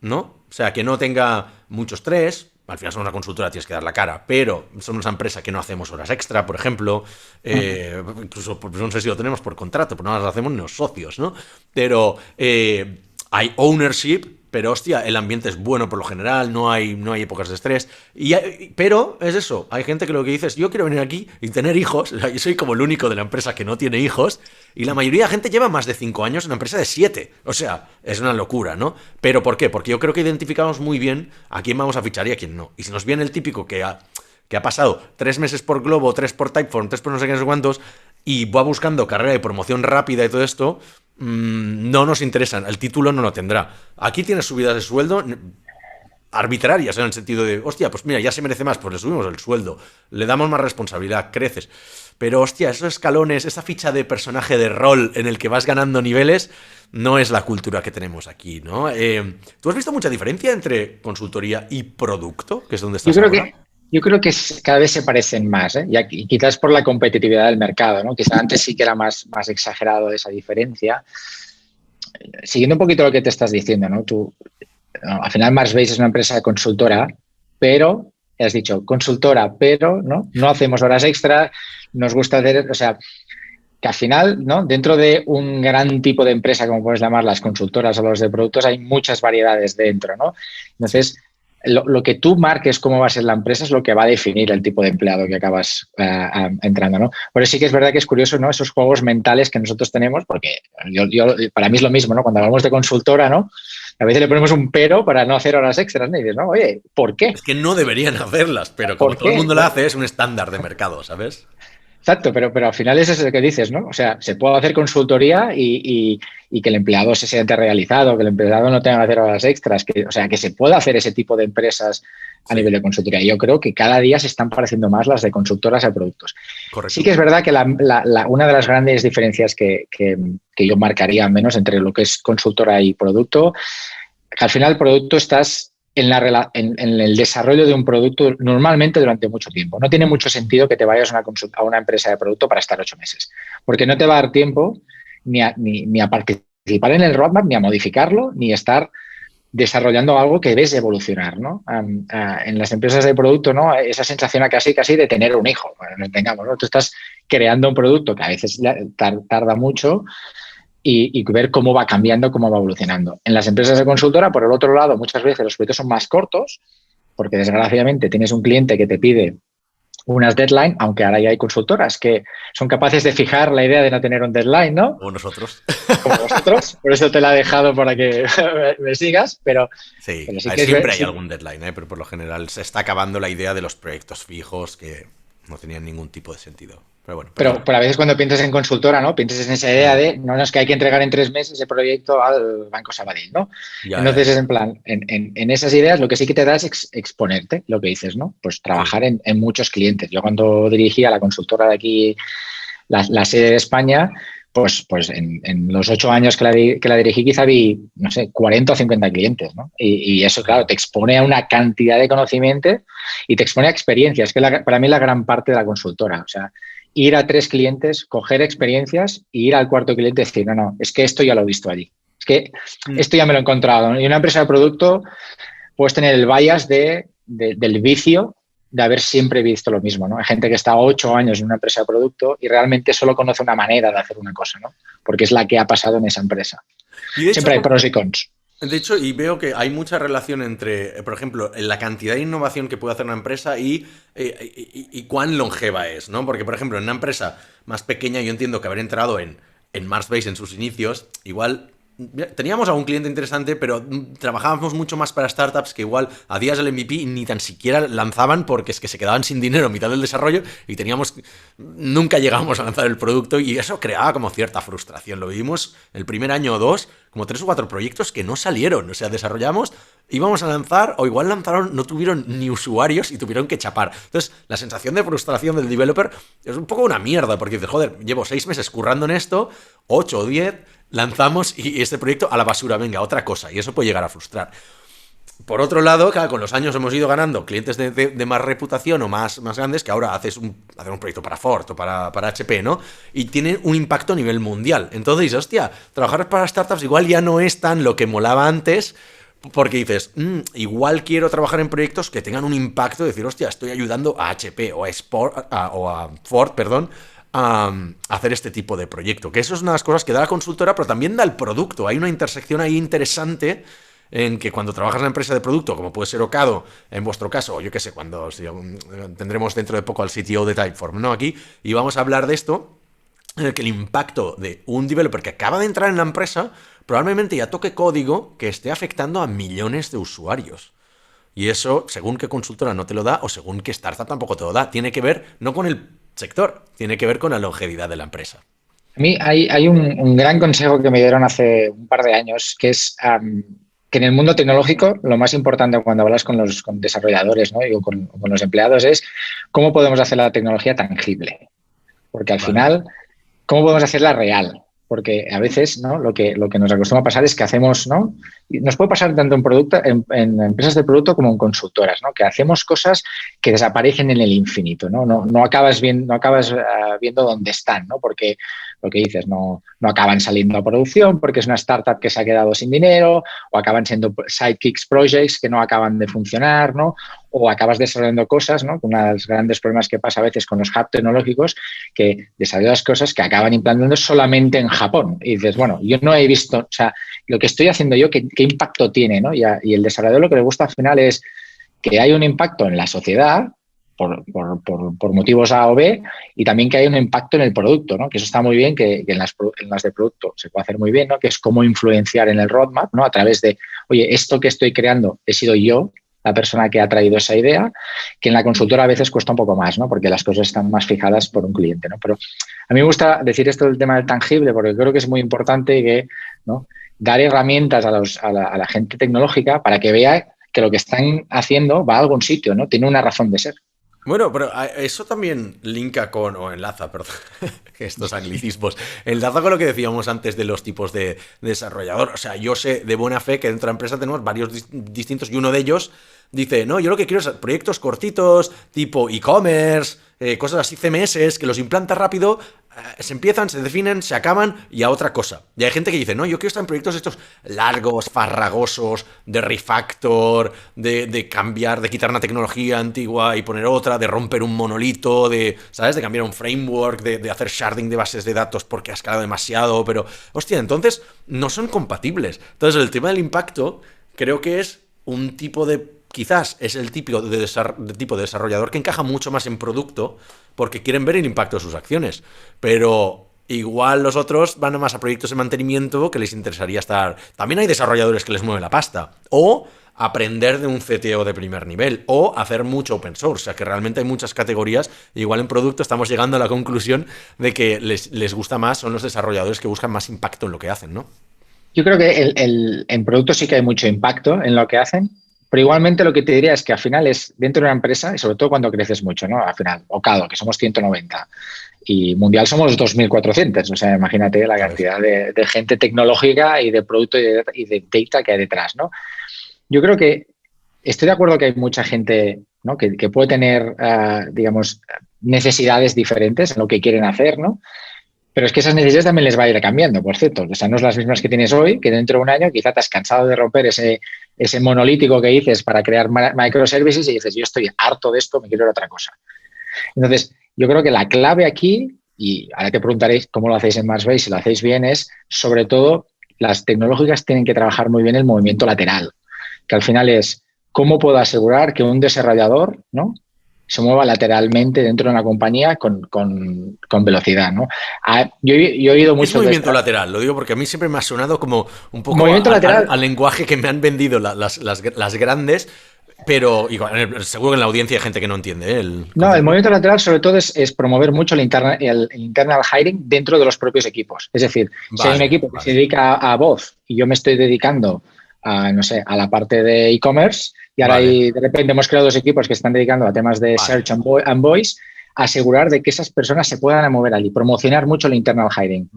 ¿no? O sea, que no tenga mucho estrés. Al final somos una consultora, tienes que dar la cara, pero somos una empresa que no hacemos horas extra, por ejemplo, incluso pues, no sé si lo tenemos por contrato, pero no las hacemos ni los socios, ¿no? Pero hay ownership, pero hostia, el ambiente es bueno por lo general, no hay épocas de estrés, pero es eso, hay gente que lo que dice es, yo quiero venir aquí y tener hijos, o sea, yo soy como el único de la empresa que no tiene hijos, y la mayoría de gente lleva más de 5 años en una empresa de 7, o sea, es una locura, ¿no? ¿Pero por qué? Porque yo creo que identificamos muy bien a quién vamos a fichar y a quién no, y si nos viene el típico que ha pasado 3 meses por Globo, 3 por Typeform, 3 por no sé qué, no sé cuántos, y va buscando carrera de promoción rápida y todo esto, no nos interesan, el título no lo tendrá. Aquí tienes subidas de sueldo arbitrarias, en el sentido de, hostia, pues mira, ya se merece más, pues le subimos el sueldo, le damos más responsabilidad, creces. Pero hostia, esos escalones, esa ficha de personaje de rol en el que vas ganando niveles, no es la cultura que tenemos aquí, ¿no? ¿Tú has visto mucha diferencia entre consultoría y producto, que es donde estás ahora? Yo creo que cada vez se parecen más, ¿eh? Y quizás por la competitividad del mercado, ¿no? Quizás antes sí que era más exagerado esa diferencia. Siguiendo un poquito lo que te estás diciendo, ¿no? Al final Marsbase es una empresa consultora, pero, has dicho, consultora, pero no hacemos horas extra, nos gusta hacer, o sea, que al final, ¿no? Dentro de un gran tipo de empresa, como puedes llamar las consultoras o los de productos, hay muchas variedades dentro, ¿no? Entonces, lo que tú marques cómo va a ser la empresa es lo que va a definir el tipo de empleado que acabas entrando, ¿no? Pero sí que es verdad que es curioso, ¿no? Esos juegos mentales que nosotros tenemos, porque para mí es lo mismo, ¿no? Cuando hablamos de consultora, ¿no? A veces le ponemos un pero para no hacer horas extras, ¿no? Y dices, no, oye, ¿por qué? Es que no deberían hacerlas, pero como todo el mundo la hace, es un estándar de mercado, ¿sabes? Exacto, pero al final es eso que dices, ¿no? O sea, se puede hacer consultoría y que el empleado se siente realizado, que el empleado no tenga que hacer horas extras, o sea, que se pueda hacer ese tipo de empresas a nivel de consultoría. Y yo creo que cada día se están pareciendo más las de consultoras a productos. Correcto. Sí que es verdad que una de las grandes diferencias que yo marcaría, al menos, entre lo que es consultora y producto, que al final el producto estás en el desarrollo de un producto normalmente durante mucho tiempo. No tiene mucho sentido que te vayas a una empresa de producto para estar 8 meses, porque no te va a dar tiempo ni a participar en el roadmap, ni a modificarlo, ni a estar desarrollando algo que ves evolucionar, ¿no? En las empresas de producto, ¿no? Esa sensación casi de tener un hijo, bueno, no tengamos, ¿no? Tú estás creando un producto que a veces tarda mucho y ver cómo va cambiando, cómo va evolucionando. En las empresas de consultora, por el otro lado, muchas veces los proyectos son más cortos, porque desgraciadamente tienes un cliente que te pide unas deadline, aunque ahora ya hay consultoras que son capaces de fijar la idea de no tener un deadline, ¿no? O nosotros. Como vosotros, por eso te la he dejado para que me sigas, Sí, pero sí a ver, que siempre hay sí, algún deadline, pero por lo general se está acabando la idea de los proyectos fijos que no tenían ningún tipo de sentido. Pero bueno, perdona. pero a veces cuando piensas en consultora, ¿no? Piensas en esa idea de, no, es que hay que entregar en 3 meses ese proyecto al Banco Sabadell, ¿no? Ya, ya, Entonces ya. es en plan, en esas ideas lo que sí que te da es exponerte, lo que dices, ¿no? Pues Sí. trabajar en muchos clientes. Yo cuando dirigía la consultora de aquí, la sede de España, pues en los 8 años que la dirigí quizá vi, no sé, 40 o 50 clientes, ¿no? Y eso, claro, te expone a una cantidad de conocimientos y te expone a experiencias, que para mí es la gran parte de la consultora. O sea, ir a 3 clientes, coger experiencias y ir al cuarto cliente y decir, no, no, es que esto ya lo he visto allí. Es que Mm. esto ya me lo he encontrado, ¿no? Y una empresa de producto puedes tener el bias del vicio de haber siempre visto lo mismo, ¿no? Hay gente que está 8 años en una empresa de producto y realmente solo conoce una manera de hacer una cosa, ¿no? Porque es la que ha pasado en esa empresa. Y de Siempre hay hecho, pros y cons. y veo que hay mucha relación entre, por ejemplo, en la cantidad de innovación que puede hacer una empresa y cuán longeva es, ¿no? Porque, por ejemplo, en una empresa más pequeña, yo entiendo que haber entrado en Marsbase en sus inicios, igual teníamos a un cliente interesante, pero trabajábamos mucho más para startups que igual a días del MVP ni tan siquiera lanzaban porque es que se quedaban sin dinero a mitad del desarrollo y nunca llegábamos a lanzar el producto y eso creaba como cierta frustración. Lo vivimos el primer año o dos, como 3 o 4 proyectos que no salieron. O sea, desarrollamos, íbamos a lanzar o igual lanzaron, no tuvieron ni usuarios y tuvieron que chapar. Entonces, la sensación de frustración del developer es un poco una mierda porque dices, joder, llevo 6 meses currando en esto, 8 o 10, lanzamos y este proyecto a la basura, venga, otra cosa. Y eso puede llegar a frustrar. Por otro lado, claro, con los años hemos ido ganando clientes de más reputación o más grandes que ahora haces un proyecto para Ford o para HP, ¿no? Y tienen un impacto a nivel mundial. Entonces dices, hostia, trabajar para startups igual ya no es tan lo que molaba antes, porque dices, igual quiero trabajar en proyectos que tengan un impacto, decir, hostia, estoy ayudando a HP o a Ford, perdón, a hacer este tipo de proyecto. Que eso es una de las cosas que da la consultora, pero también da el producto. Hay una intersección ahí interesante en que cuando trabajas en una empresa de producto, como puede ser Ocado, en vuestro caso, o yo qué sé, cuando tendremos dentro de poco al CTO de Typeform, ¿no? Aquí, y vamos a hablar de esto, en el que el impacto de un developer que acaba de entrar en la empresa probablemente ya toque código que esté afectando a millones de usuarios. Y eso, según qué consultora no te lo da, o según qué startup tampoco te lo da, tiene que ver no con el sector, tiene que ver con la longevidad de la empresa. A mí hay un gran consejo que me dieron hace un par de años, que es que en el mundo tecnológico lo más importante cuando hablas con los desarrolladores, ¿no? Y con los empleados es cómo podemos hacer la tecnología tangible. Porque al Vale. final, ¿cómo podemos hacerla real? Porque a veces, ¿no? Lo que nos acostumbra a pasar es que hacemos, ¿no? Y nos puede pasar tanto en empresas de producto como en consultoras, ¿no? Que hacemos cosas que desaparecen en el infinito, ¿no? No acabas viendo dónde están, ¿no? Porque lo que dices, no acaban saliendo a producción porque es una startup que se ha quedado sin dinero o acaban siendo sidekicks projects que no acaban de funcionar, ¿no? O acabas desarrollando cosas, ¿no? Uno de los grandes problemas que pasa a veces con los hubs tecnológicos, que desarrollas cosas que acaban implantando solamente en Japón. Y dices, bueno, yo no he visto, o sea, lo que estoy haciendo yo, ¿qué impacto tiene, ¿no? Y el desarrollador lo que le gusta al final es que hay un impacto en la sociedad por motivos A o B y también que hay un impacto en el producto, ¿no? Que eso está muy bien, que en las de producto se puede hacer muy bien, ¿no? Que es cómo influenciar en el roadmap, ¿no? A través de, oye, esto que estoy creando he sido yo la persona que ha traído esa idea, que en la consultora a veces cuesta un poco más, ¿no? Porque las cosas están más fijadas por un cliente, ¿no? Pero a mí me gusta decir esto del tema del tangible porque creo que es muy importante que, ¿no? Dar herramientas a la gente tecnológica para que vea que lo que están haciendo va a algún sitio, ¿no? Tiene una razón de ser. Bueno, pero eso también linka con, o enlaza, perdón, estos anglicismos, enlaza con lo que decíamos antes de los tipos de desarrollador. O sea, yo sé de buena fe que dentro de la empresa tenemos varios distintos y uno de ellos dice, no, yo lo que quiero es proyectos cortitos, tipo e-commerce, cosas así, CMS, que los implanta rápido, se empiezan, se definen, se acaban y a otra cosa. Y hay gente que dice, no, yo quiero estar en proyectos estos largos, farragosos, de refactor, de cambiar, de quitar una tecnología antigua y poner otra, de romper un monolito, ¿sabes? De cambiar un framework, de hacer sharding de bases de datos porque ha escalado demasiado, pero, hostia, entonces no son compatibles. Entonces el tema del impacto creo que es un tipo de... Quizás es el tipo de desarrollador que encaja mucho más en producto porque quieren ver el impacto de sus acciones. Pero igual los otros van más a proyectos de mantenimiento que les interesaría estar... También hay desarrolladores que les mueve la pasta. O aprender de un CTO de primer nivel. O hacer mucho open source. O sea que realmente hay muchas categorías. Igual en producto estamos llegando a la conclusión de que les gusta más, son los desarrolladores que buscan más impacto en lo que hacen, ¿no? Yo creo que en producto sí que hay mucho impacto en lo que hacen. Pero igualmente lo que te diría es que al final es dentro de una empresa, y sobre todo cuando creces mucho, ¿no? Al final, Ocado, que somos 190 y Mundial somos 2.400. O sea, imagínate la cantidad de gente tecnológica y de producto y de data que hay detrás, ¿no? Yo creo que estoy de acuerdo que hay mucha gente, ¿no? que puede tener, digamos, necesidades diferentes en lo que quieren hacer, ¿no? Pero es que esas necesidades también les va a ir cambiando, por cierto. O sea, no es las mismas que tienes hoy, que dentro de un año quizá te has cansado de romper ese monolítico que dices para crear microservices y dices, yo estoy harto de esto, me quiero ir a otra cosa. Entonces, yo creo que la clave aquí, y ahora te preguntaréis cómo lo hacéis en Marsbase, si lo hacéis bien, es sobre todo las tecnológicas tienen que trabajar muy bien el movimiento lateral, que al final es cómo puedo asegurar que un desarrollador, ¿no?, se mueva lateralmente dentro de una compañía con velocidad, ¿no? Yo he oído mucho... Es movimiento lateral, lo digo porque a mí siempre me ha sonado como un poco movimiento lateral al lenguaje que me han vendido las grandes, pero igual, seguro que en la audiencia hay gente que no entiende. El movimiento lateral sobre todo es promover mucho el internal hiring dentro de los propios equipos. Es decir, si hay un equipo que se dedica a voz y yo me estoy dedicando a, no sé, a la parte de e-commerce, y ahora de repente hemos creado dos equipos que están dedicando a temas de search and voice, asegurar de que esas personas se puedan mover allí, promocionar mucho el internal hiring.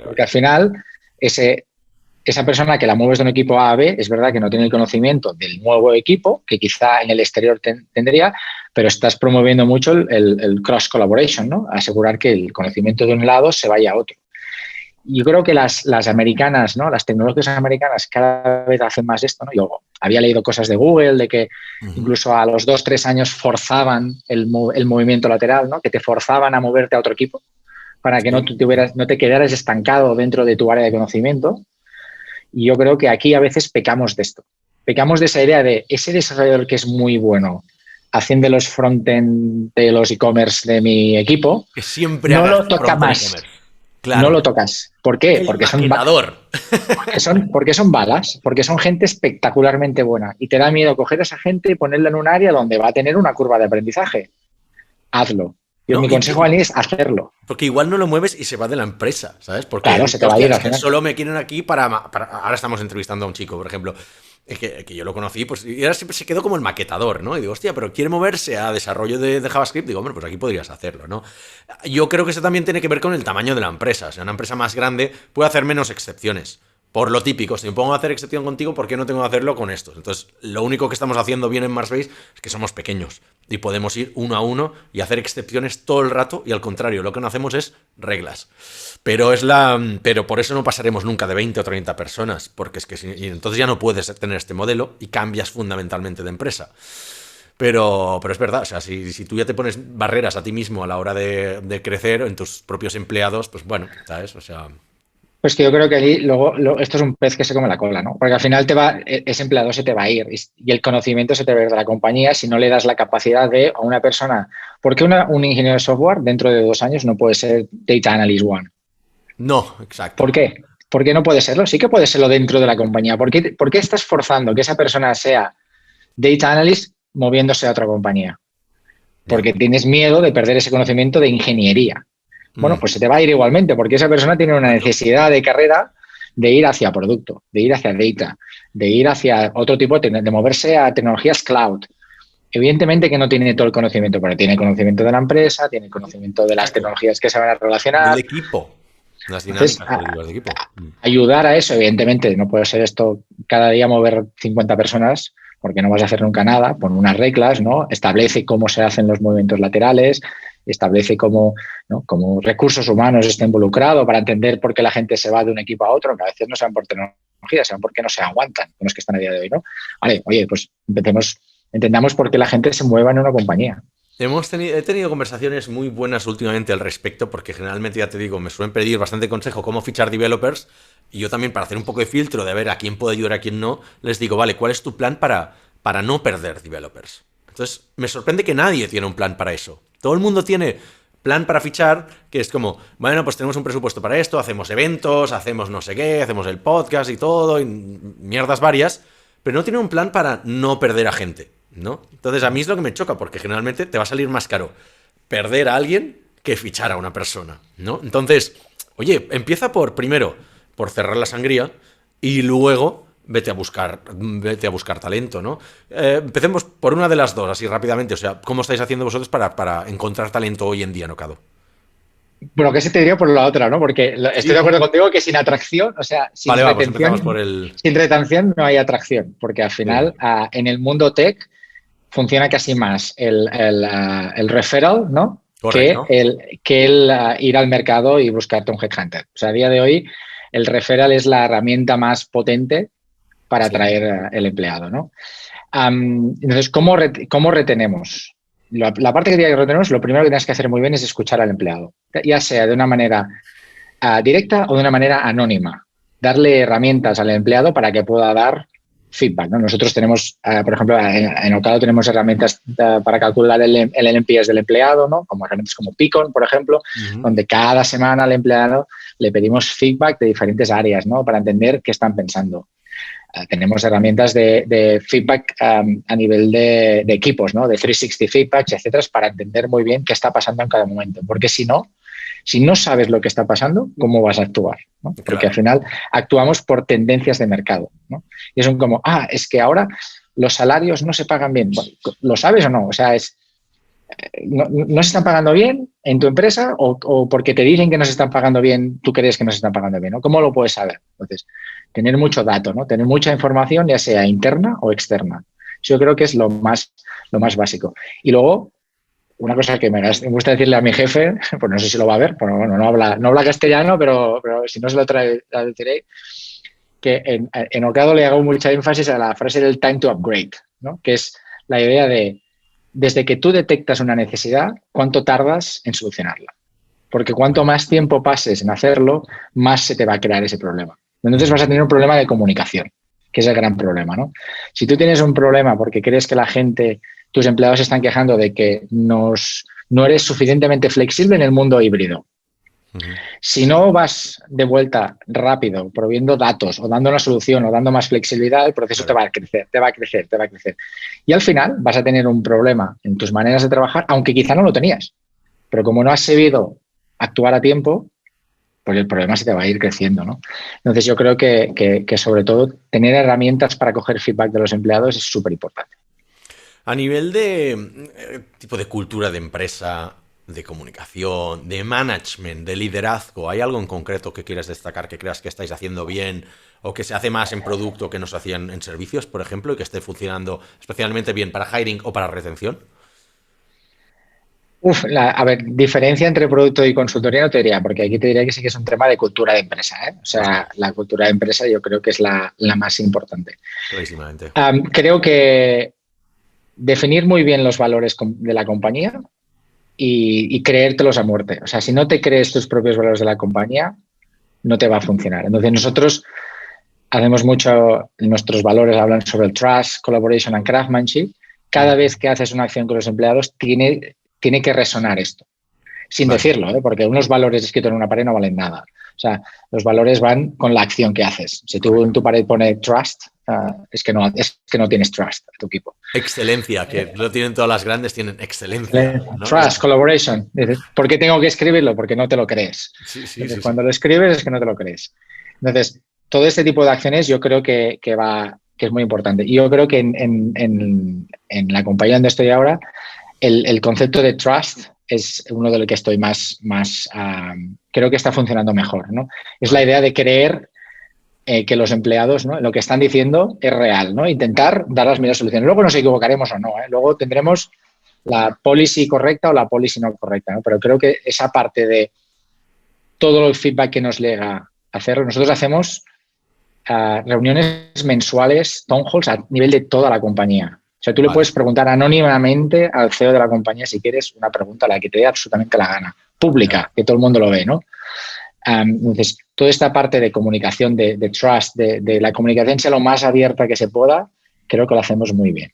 Porque al final, esa persona que la mueves de un equipo A a B, es verdad que no tiene el conocimiento del nuevo equipo, que quizá en el exterior tendría, pero estás promoviendo mucho el cross collaboration, ¿no? Asegurar que el conocimiento de un lado se vaya a otro. Yo creo que las americanas, ¿no?, las tecnologías americanas cada vez hacen más esto, ¿no? Yo había leído cosas de Google, de que incluso a los 2-3 años forzaban el movimiento lateral, ¿no?, que te forzaban a moverte a otro equipo para que no te quedaras estancado dentro de tu área de conocimiento. Y yo creo que aquí a veces pecamos de esto. Pecamos de esa idea de ese desarrollador que es muy bueno haciendo los frontend de los e-commerce de mi equipo, que siempre no lo toca más. Claro. No lo tocas. ¿Por qué? Porque son balas, porque son gente espectacularmente buena y te da miedo coger a esa gente y ponerla en un área donde va a tener una curva de aprendizaje. Hazlo. Mi consejo a mí es hacerlo. Porque igual no lo mueves y se va de la empresa, ¿sabes? Porque claro, se te va a ir es que solo me quieren aquí para... Ahora estamos entrevistando a un chico, por ejemplo, que yo lo conocí, pues y ahora siempre se quedó como el maquetador, ¿no? Y digo, hostia, pero quiere moverse a desarrollo de JavaScript. Digo, hombre, pues aquí podrías hacerlo, ¿no? Yo creo que eso también tiene que ver con el tamaño de la empresa. O sea, una empresa más grande puede hacer menos excepciones. Por lo típico, si me pongo a hacer excepción contigo, ¿por qué no tengo que hacerlo con estos? Entonces, lo único que estamos haciendo bien en Marsbase es que somos pequeños y podemos ir uno a uno y hacer excepciones todo el rato, y al contrario, lo que no hacemos es reglas. Pero por eso no pasaremos nunca de 20 o 30 personas, porque es que y entonces ya no puedes tener este modelo y cambias fundamentalmente de empresa. Pero es verdad, o sea, si tú ya te pones barreras a ti mismo a la hora de crecer en tus propios empleados, pues bueno, ¿sabes? O sea... Pues que yo creo que ahí luego esto es un pez que se come la cola, ¿no? Porque al final ese empleado se te va a ir y el conocimiento se te va a ir de la compañía si no le das la capacidad a una persona. ¿Por qué un ingeniero de software dentro de 2 años no puede ser Data Analyst 1? No, exacto. ¿Por qué? ¿Por qué no puede serlo? Sí que puede serlo dentro de la compañía. ¿Por qué estás forzando que esa persona sea Data Analyst moviéndose a otra compañía? Porque tienes miedo de perder ese conocimiento de ingeniería. Bueno, pues se te va a ir igualmente, porque esa persona tiene una necesidad de carrera de ir hacia producto, de ir hacia data, de ir hacia otro tipo, de moverse a tecnologías cloud. Evidentemente que no tiene todo el conocimiento, pero tiene conocimiento de la empresa, tiene conocimiento de las tecnologías que se van a relacionar. Del equipo. Las dinámicas del equipo. Ayudar a eso, evidentemente, no puede ser esto cada día mover 50 personas, porque no vas a hacer nunca nada. Pon unas reglas, ¿no? Establece cómo se hacen los movimientos laterales. establece cómo, ¿no?, cómo recursos humanos está involucrado para entender por qué la gente se va de un equipo a otro, que a veces no sean por tecnología, sean porque no se aguantan con los que están a día de hoy, ¿no? Vale, oye, pues entendamos por qué la gente se mueva en una compañía. He tenido conversaciones muy buenas últimamente al respecto, porque generalmente, ya te digo, me suelen pedir bastante consejo cómo fichar developers, y yo también, para hacer un poco de filtro de ver a quién puedo ayudar, a quién no, les digo, vale, ¿cuál es tu plan para no perder developers? Entonces, me sorprende que nadie tiene un plan para eso. Todo el mundo tiene plan para fichar, que es como, bueno, pues tenemos un presupuesto para esto, hacemos eventos, hacemos no sé qué, hacemos el podcast y todo, y mierdas varias, pero no tiene un plan para no perder a gente, ¿no? Entonces, a mí es lo que me choca, porque generalmente te va a salir más caro perder a alguien que fichar a una persona, ¿no? Entonces, oye, empieza primero por cerrar la sangría, y luego vete a buscar talento, ¿no? Empecemos por una de las dos, así rápidamente. O sea, ¿cómo estáis haciendo vosotros para encontrar talento hoy en día, Nocado? Bueno, ¿qué se te diría por la otra, no? Porque estoy de acuerdo contigo que sin atracción, o sea, Vale, pues empezamos por el... sin retención no hay atracción, porque al final en el mundo tech funciona casi más el referral, ¿no? Correcto. Que el ir al mercado y buscarte un headhunter. O sea, a día de hoy el referral es la herramienta más potente para atraer el empleado, ¿no? Entonces, ¿cómo retenemos? La parte que retenemos, lo primero que tienes que hacer muy bien es escuchar al empleado, ya sea de una manera directa o de una manera anónima. Darle herramientas al empleado para que pueda dar feedback, ¿no? Nosotros tenemos, por ejemplo, en Ocado tenemos herramientas para calcular el NPS del empleado, ¿no? Como herramientas como Peakon, por ejemplo, donde cada semana al empleado le pedimos feedback de diferentes áreas, ¿no? Para entender qué están pensando. Tenemos herramientas de feedback a nivel de equipos, ¿no? De 360 feedbacks, etcétera, para entender muy bien qué está pasando en cada momento. Porque si no sabes lo que está pasando, ¿cómo vas a actuar? ¿no? Porque al final actuamos por tendencias de mercado, ¿no? Y es como, es que ahora los salarios no se pagan bien. Bueno, ¿lo sabes o no? O sea, ¿no se están pagando bien en tu empresa o porque te dicen que no se están pagando bien, tú crees que no se están pagando bien, ¿no? ¿Cómo lo puedes saber? Entonces, tener mucho dato, ¿no? Tener mucha información, ya sea interna o externa. Yo creo que es lo más básico. Y luego, una cosa que me gusta decirle a mi jefe, pues no sé si lo va a ver, pero bueno, no habla castellano, pero si no se lo traduciré, que en Ocado le hago mucha énfasis a la frase del time to upgrade, ¿no? Que es la idea de, desde que tú detectas una necesidad, ¿cuánto tardas en solucionarla? Porque cuanto más tiempo pases en hacerlo, más se te va a crear ese problema. Entonces vas a tener un problema de comunicación, que es el gran problema, ¿no? Si tú tienes un problema porque crees que tus empleados se están quejando de que no eres suficientemente flexible en el mundo híbrido. Si no vas de vuelta rápido, proviendo datos o dando una solución o dando más flexibilidad, el proceso te va a crecer. Y al final vas a tener un problema en tus maneras de trabajar, aunque quizá no lo tenías. Pero como no has sabido actuar a tiempo, pues el problema se te va a ir creciendo, ¿no? Entonces yo creo que sobre todo tener herramientas para coger feedback de los empleados es súper importante. A nivel de tipo de cultura de empresa, de comunicación, de management, de liderazgo, ¿hay algo en concreto que quieras destacar, que creas que estáis haciendo bien o que se hace más en producto que no se hacían en servicios, por ejemplo, y que esté funcionando especialmente bien para hiring o para retención? A ver, diferencia entre producto y consultoría no te diría, porque aquí te diría que sí que es un tema de cultura de empresa, ¿eh? O sea, la cultura de empresa yo creo que es la más importante. Clarísimamente. Creo que definir muy bien los valores de la compañía y creértelos a muerte. O sea, si no te crees tus propios valores de la compañía, no te va a funcionar. Entonces, nosotros hacemos mucho, nuestros valores hablan sobre el trust, collaboration and craftsmanship. Cada vez que haces una acción con los empleados, tiene que resonar esto. Sin decirlo, ¿eh? Porque unos valores escritos en una pared no valen nada. O sea, los valores van con la acción que haces. Si tú en tu pared pones trust, es que no tienes trust a tu equipo. Excelencia, que lo tienen todas las grandes, tienen excelencia, ¿no? Trust, collaboration. ¿Por qué tengo que escribirlo? Porque no te lo crees. Entonces, cuando lo escribes es que no te lo crees. Entonces, todo este tipo de acciones yo creo que es muy importante. Y yo creo que en la compañía donde estoy ahora, el concepto de trust es uno de los que estoy más creo que está funcionando mejor, ¿no? Es la idea de creer que los empleados, ¿no?, lo que están diciendo es real, ¿no? Intentar dar las mejores soluciones. Luego nos equivocaremos o no, ¿eh? Luego tendremos la policy correcta o la policy no correcta, ¿no? Pero creo que esa parte de todo el feedback que nos llega a hacer, nosotros hacemos reuniones mensuales, town halls a nivel de toda la compañía. O sea, tú le puedes preguntar anónimamente al CEO de la compañía si quieres una pregunta, la que te dé absolutamente la gana, pública, que todo el mundo lo ve, ¿no? Entonces, toda esta parte de comunicación, de trust, de la comunicación sea lo más abierta que se pueda, creo que lo hacemos muy bien.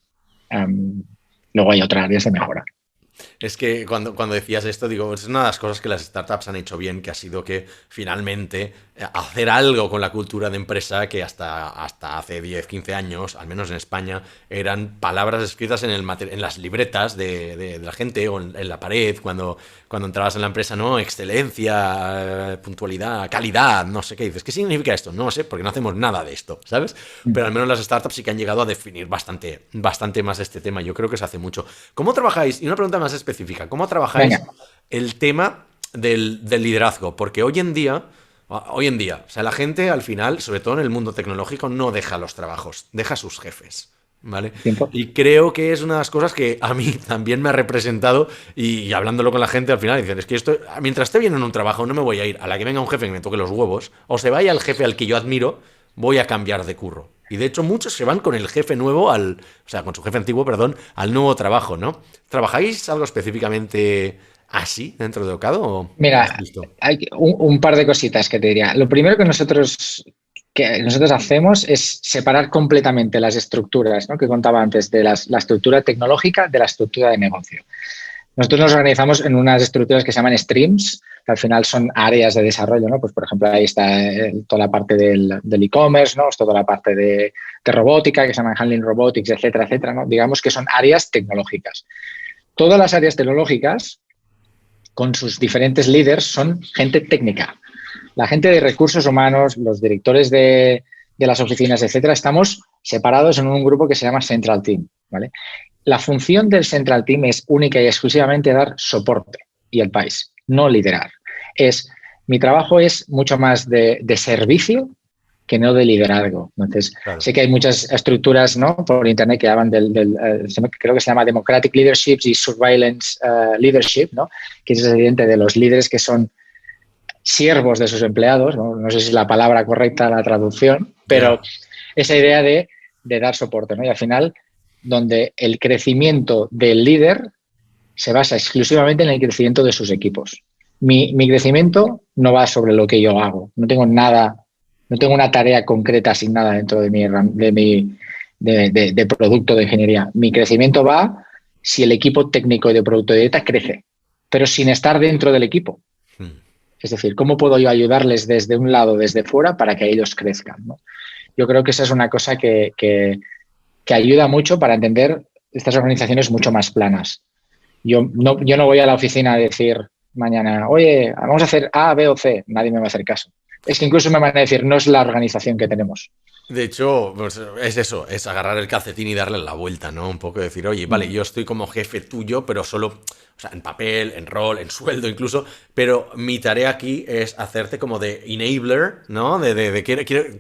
Luego hay otras áreas de mejora. Es que cuando decías esto, digo, es una de las cosas que las startups han hecho bien, que ha sido que finalmente hacer algo con la cultura de empresa que hasta hace 10, 15 años, al menos en España, eran palabras escritas en las libretas de la gente o en la pared cuando entrabas en la empresa, ¿no? Excelencia, puntualidad, calidad, no sé qué. Dices, ¿qué significa esto? No sé, porque no hacemos nada de esto, ¿sabes? Pero al menos las startups sí que han llegado a definir bastante más este tema. Yo creo que se hace mucho. ¿Cómo trabajáis? Y una pregunta más específica. ¿Cómo trabajáis el tema del liderazgo? Porque hoy en día, o sea, la gente al final, sobre todo en el mundo tecnológico, no deja los trabajos, deja a sus jefes, ¿vale? ¿Tiempo? Y creo que es una de las cosas que a mí también me ha representado y hablándolo con la gente al final dicen, es que esto, mientras esté bien en un trabajo no me voy a ir a la que venga un jefe que me toque los huevos, o se vaya el jefe al que yo admiro, voy a cambiar de curro. Y de hecho muchos se van con el jefe nuevo o sea, con su jefe antiguo, perdón, al nuevo trabajo, ¿no? ¿Trabajáis algo específicamente así dentro de Ocado? ¿O mira, hay un par de cositas que te diría. Lo primero que nosotros hacemos es separar completamente las estructuras, ¿no? Que contaba antes, de la estructura tecnológica de la estructura de negocio. Nosotros nos organizamos en unas estructuras que se llaman streams, que al final son áreas de desarrollo, ¿no? Pues, por ejemplo, ahí está toda la parte del e-commerce, ¿no? Toda la parte de robótica, que se llaman handling robotics, etcétera, etcétera, ¿no? Digamos que son áreas tecnológicas. Todas las áreas tecnológicas, con sus diferentes líderes, son gente técnica. La gente de recursos humanos, los directores de las oficinas, etcétera, estamos separados en un grupo que se llama Central Team, ¿vale? La función del Central Team es única y exclusivamente dar soporte y el país, no liderar. Mi trabajo es mucho más de servicio que no de liderazgo. Entonces, claro, sé que hay muchas estructuras, ¿no?, por internet que hablan creo que se llama Democratic Leadership y Surveillance Leadership, ¿no?, que es evidente de los líderes que son siervos de sus empleados, no sé si es la palabra correcta la traducción, pero esa idea de dar soporte, ¿no? Y al final, donde el crecimiento del líder se basa exclusivamente en el crecimiento de sus equipos. Mi crecimiento no va sobre lo que yo hago. No tengo una tarea concreta asignada dentro de mi producto de ingeniería. Mi crecimiento va si el equipo técnico y de producto de data crece, pero sin estar dentro del equipo. Es decir, ¿cómo puedo yo ayudarles desde un lado, desde fuera, para que ellos crezcan, ¿no? Yo creo que esa es una cosa que ayuda mucho para entender estas organizaciones mucho más planas. Yo no voy a la oficina a decir mañana, oye, vamos a hacer A, B o C. Nadie me va a hacer caso. Es que incluso me van a decir, no es la organización que tenemos. De hecho, pues es eso, es agarrar el calcetín y darle la vuelta, ¿no? Un poco decir, oye, vale, yo estoy como jefe tuyo, pero solo, o sea, en papel, en rol, en sueldo incluso, pero mi tarea aquí es hacerte como de enabler, ¿no?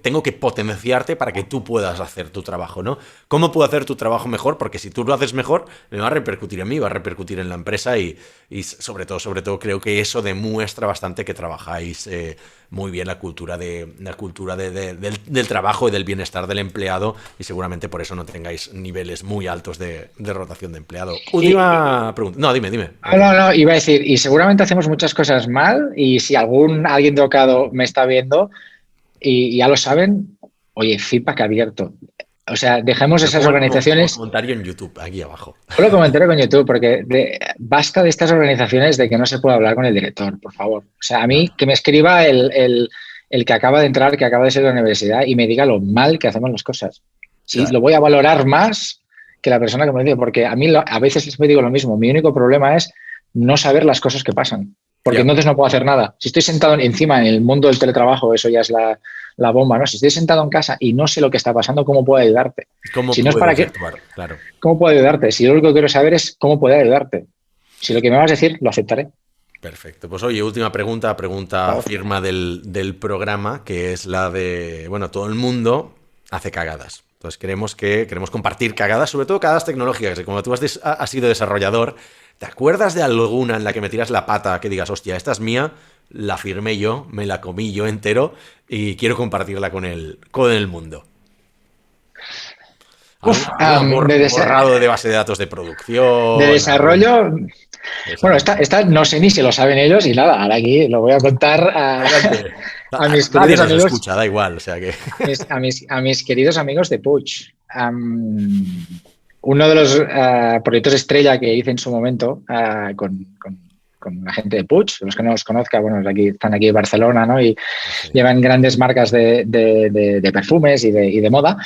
Tengo que potenciarte para que tú puedas hacer tu trabajo, ¿no? ¿Cómo puedo hacer tu trabajo mejor? Porque si tú lo haces mejor, me va a repercutir en mí, va a repercutir en la empresa y sobre todo creo que eso demuestra bastante que trabajáis muy bien la cultura del trabajo y del bienestar del empleado, y seguramente por eso no tengáis niveles muy altos de rotación de empleado. Última pregunta. No, dime. No, iba a decir, y seguramente hacemos muchas cosas mal, y si alguien de Ocado me está viendo y ya lo saben, oye, feedback abierto. O sea, dejemos esas organizaciones... Comentario en YouTube, aquí abajo. Yo lo comentaré con YouTube, porque basta de estas organizaciones de que no se puede hablar con el director, por favor. O sea, a mí que me escriba el que acaba de entrar, que acaba de ser de la universidad, y me diga lo mal que hacemos las cosas. Sí, lo voy a valorar más que la persona que me dice, porque a mí a veces me digo lo mismo. Mi único problema es no saber las cosas que pasan, porque entonces no puedo hacer nada. Si estoy sentado encima en el mundo del teletrabajo, eso ya es la bomba, ¿no? Si estoy sentado en casa y no sé lo que está pasando, ¿cómo puedo ayudarte? Si no es para actuar, claro. ¿Cómo puedo ayudarte? Si yo lo único que quiero saber es cómo puedo ayudarte. Si lo que me vas a decir, lo aceptaré. Perfecto. Pues oye, última pregunta firma del programa, que es la de, bueno, todo el mundo hace cagadas. Entonces queremos compartir cagadas, sobre todo cagadas tecnológicas. Y como tú has sido desarrollador, ¿te acuerdas de alguna en la que me tiras la pata que digas, hostia, esta es mía, la firmé yo, me la comí yo entero y quiero compartirla con el mundo? Uf, Borrado de base de datos de de producción. desarrollo. Bueno, esta no sé ni si lo saben ellos y nada, ahora aquí lo voy a contar a mis Nadie queridos nos amigos, escucha, da igual, o sea que... a mis queridos amigos de Puig. Uno de los proyectos estrella que hice en su momento con la gente de Puig, los que no los conozca, bueno, están aquí en Barcelona, ¿no? Y Sí. llevan grandes marcas de perfumes y de moda.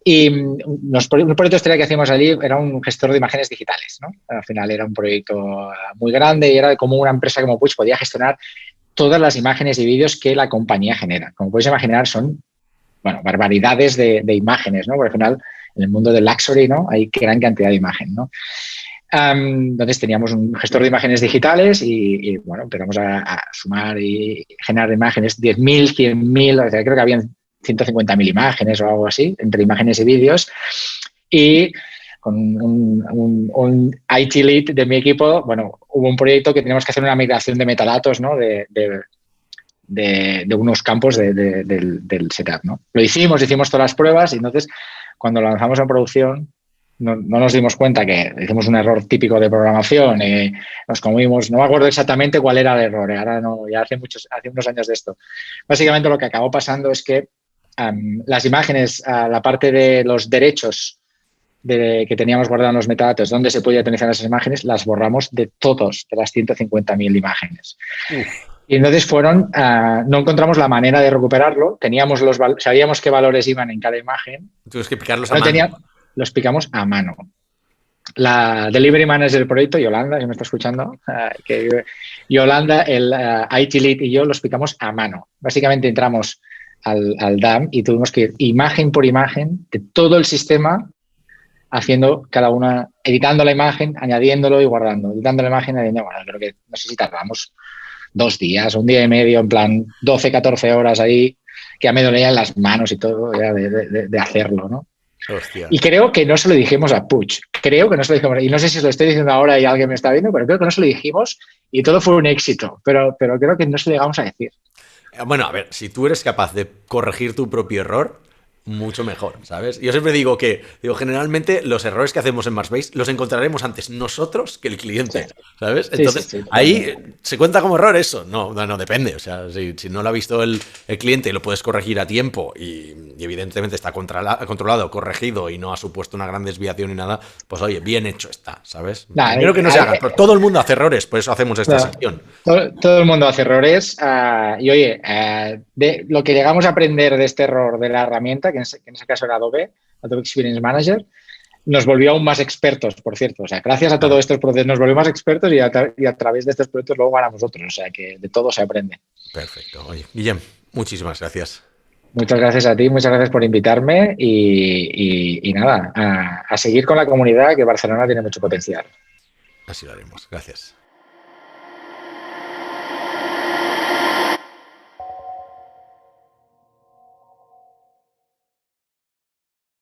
Y un proyecto estrella que hacíamos allí era un gestor de imágenes digitales, ¿no? Al final era un proyecto muy grande y era como una empresa como Puig podía gestionar todas las imágenes y vídeos que la compañía genera. Como podéis imaginar, son, bueno, barbaridades de imágenes, ¿no? Porque al final, en el mundo del luxury, ¿no? Hay gran cantidad de imagen, ¿no? Entonces teníamos un gestor de imágenes digitales y bueno, empezamos a sumar y generar imágenes, 10.000, 100.000, o sea, creo que habían 150.000 imágenes o algo así, entre imágenes y vídeos. Y con un IT lead de mi equipo, bueno, hubo un proyecto que teníamos que hacer una migración de metadatos, ¿no? De unos campos del setup, ¿no? Lo hicimos todas las pruebas y entonces cuando lo lanzamos en producción no nos dimos cuenta que hicimos un error típico de programación, nos comimos, no me acuerdo exactamente cuál era el error, ahora no, ya hace unos años de esto. Básicamente lo que acabó pasando es que las imágenes, la parte de los derechos que teníamos guardados en los metadatos, donde se podía utilizar esas imágenes, las borramos de las 150.000 imágenes. Uf. Y entonces no encontramos la manera de recuperarlo, sabíamos qué valores iban en cada imagen. Tienes que picarlos a mano. Los picamos a mano. La delivery manager del proyecto, Yolanda, si me está escuchando, Yolanda, el IT lead y yo los picamos a mano. Básicamente entramos al DAM y tuvimos que ir imagen por imagen de todo el sistema, haciendo cada una, editando la imagen, añadiéndolo y guardando, editando la imagen, añadiendo. Bueno, creo que no sé si tardamos 2 días, 1 día y medio, en plan 12, 14 horas ahí, que ya me dolían las manos y todo ya de hacerlo, ¿no? Hostia. Y creo que no se lo dijimos a Puig. Creo que no se lo dijimos. Y no sé si se lo estoy diciendo ahora y alguien me está viendo, pero creo que no se lo dijimos y todo fue un éxito. Pero creo que no se lo llegamos a decir. Bueno, a ver, si tú eres capaz de corregir tu propio error, mucho mejor, ¿sabes? Yo siempre digo generalmente los errores que hacemos en Marsbase los encontraremos antes nosotros que el cliente, ¿sabes? Entonces, Sí, ahí se cuenta como error eso. No, depende. O sea, si no lo ha visto el cliente y lo puedes corregir a tiempo y evidentemente está controlado, corregido y no ha supuesto una gran desviación ni nada, pues oye, bien hecho está, ¿sabes? Primero que no se haga, pero todo el mundo hace errores, por eso hacemos esta sección. Todo el mundo hace errores y oye, de lo que llegamos a aprender de este error de la herramienta, que en ese caso era Adobe Experience Manager, nos volvió aún más expertos, por cierto. O sea, gracias a todos estos procesos nos volvió más expertos y a través de estos proyectos luego ganamos nosotros. O sea, que de todo se aprende. Perfecto. Oye, Guillem, muchísimas gracias. Muchas gracias a ti, muchas gracias por invitarme y nada, a seguir con la comunidad, que Barcelona tiene mucho potencial. Así lo haremos. Gracias.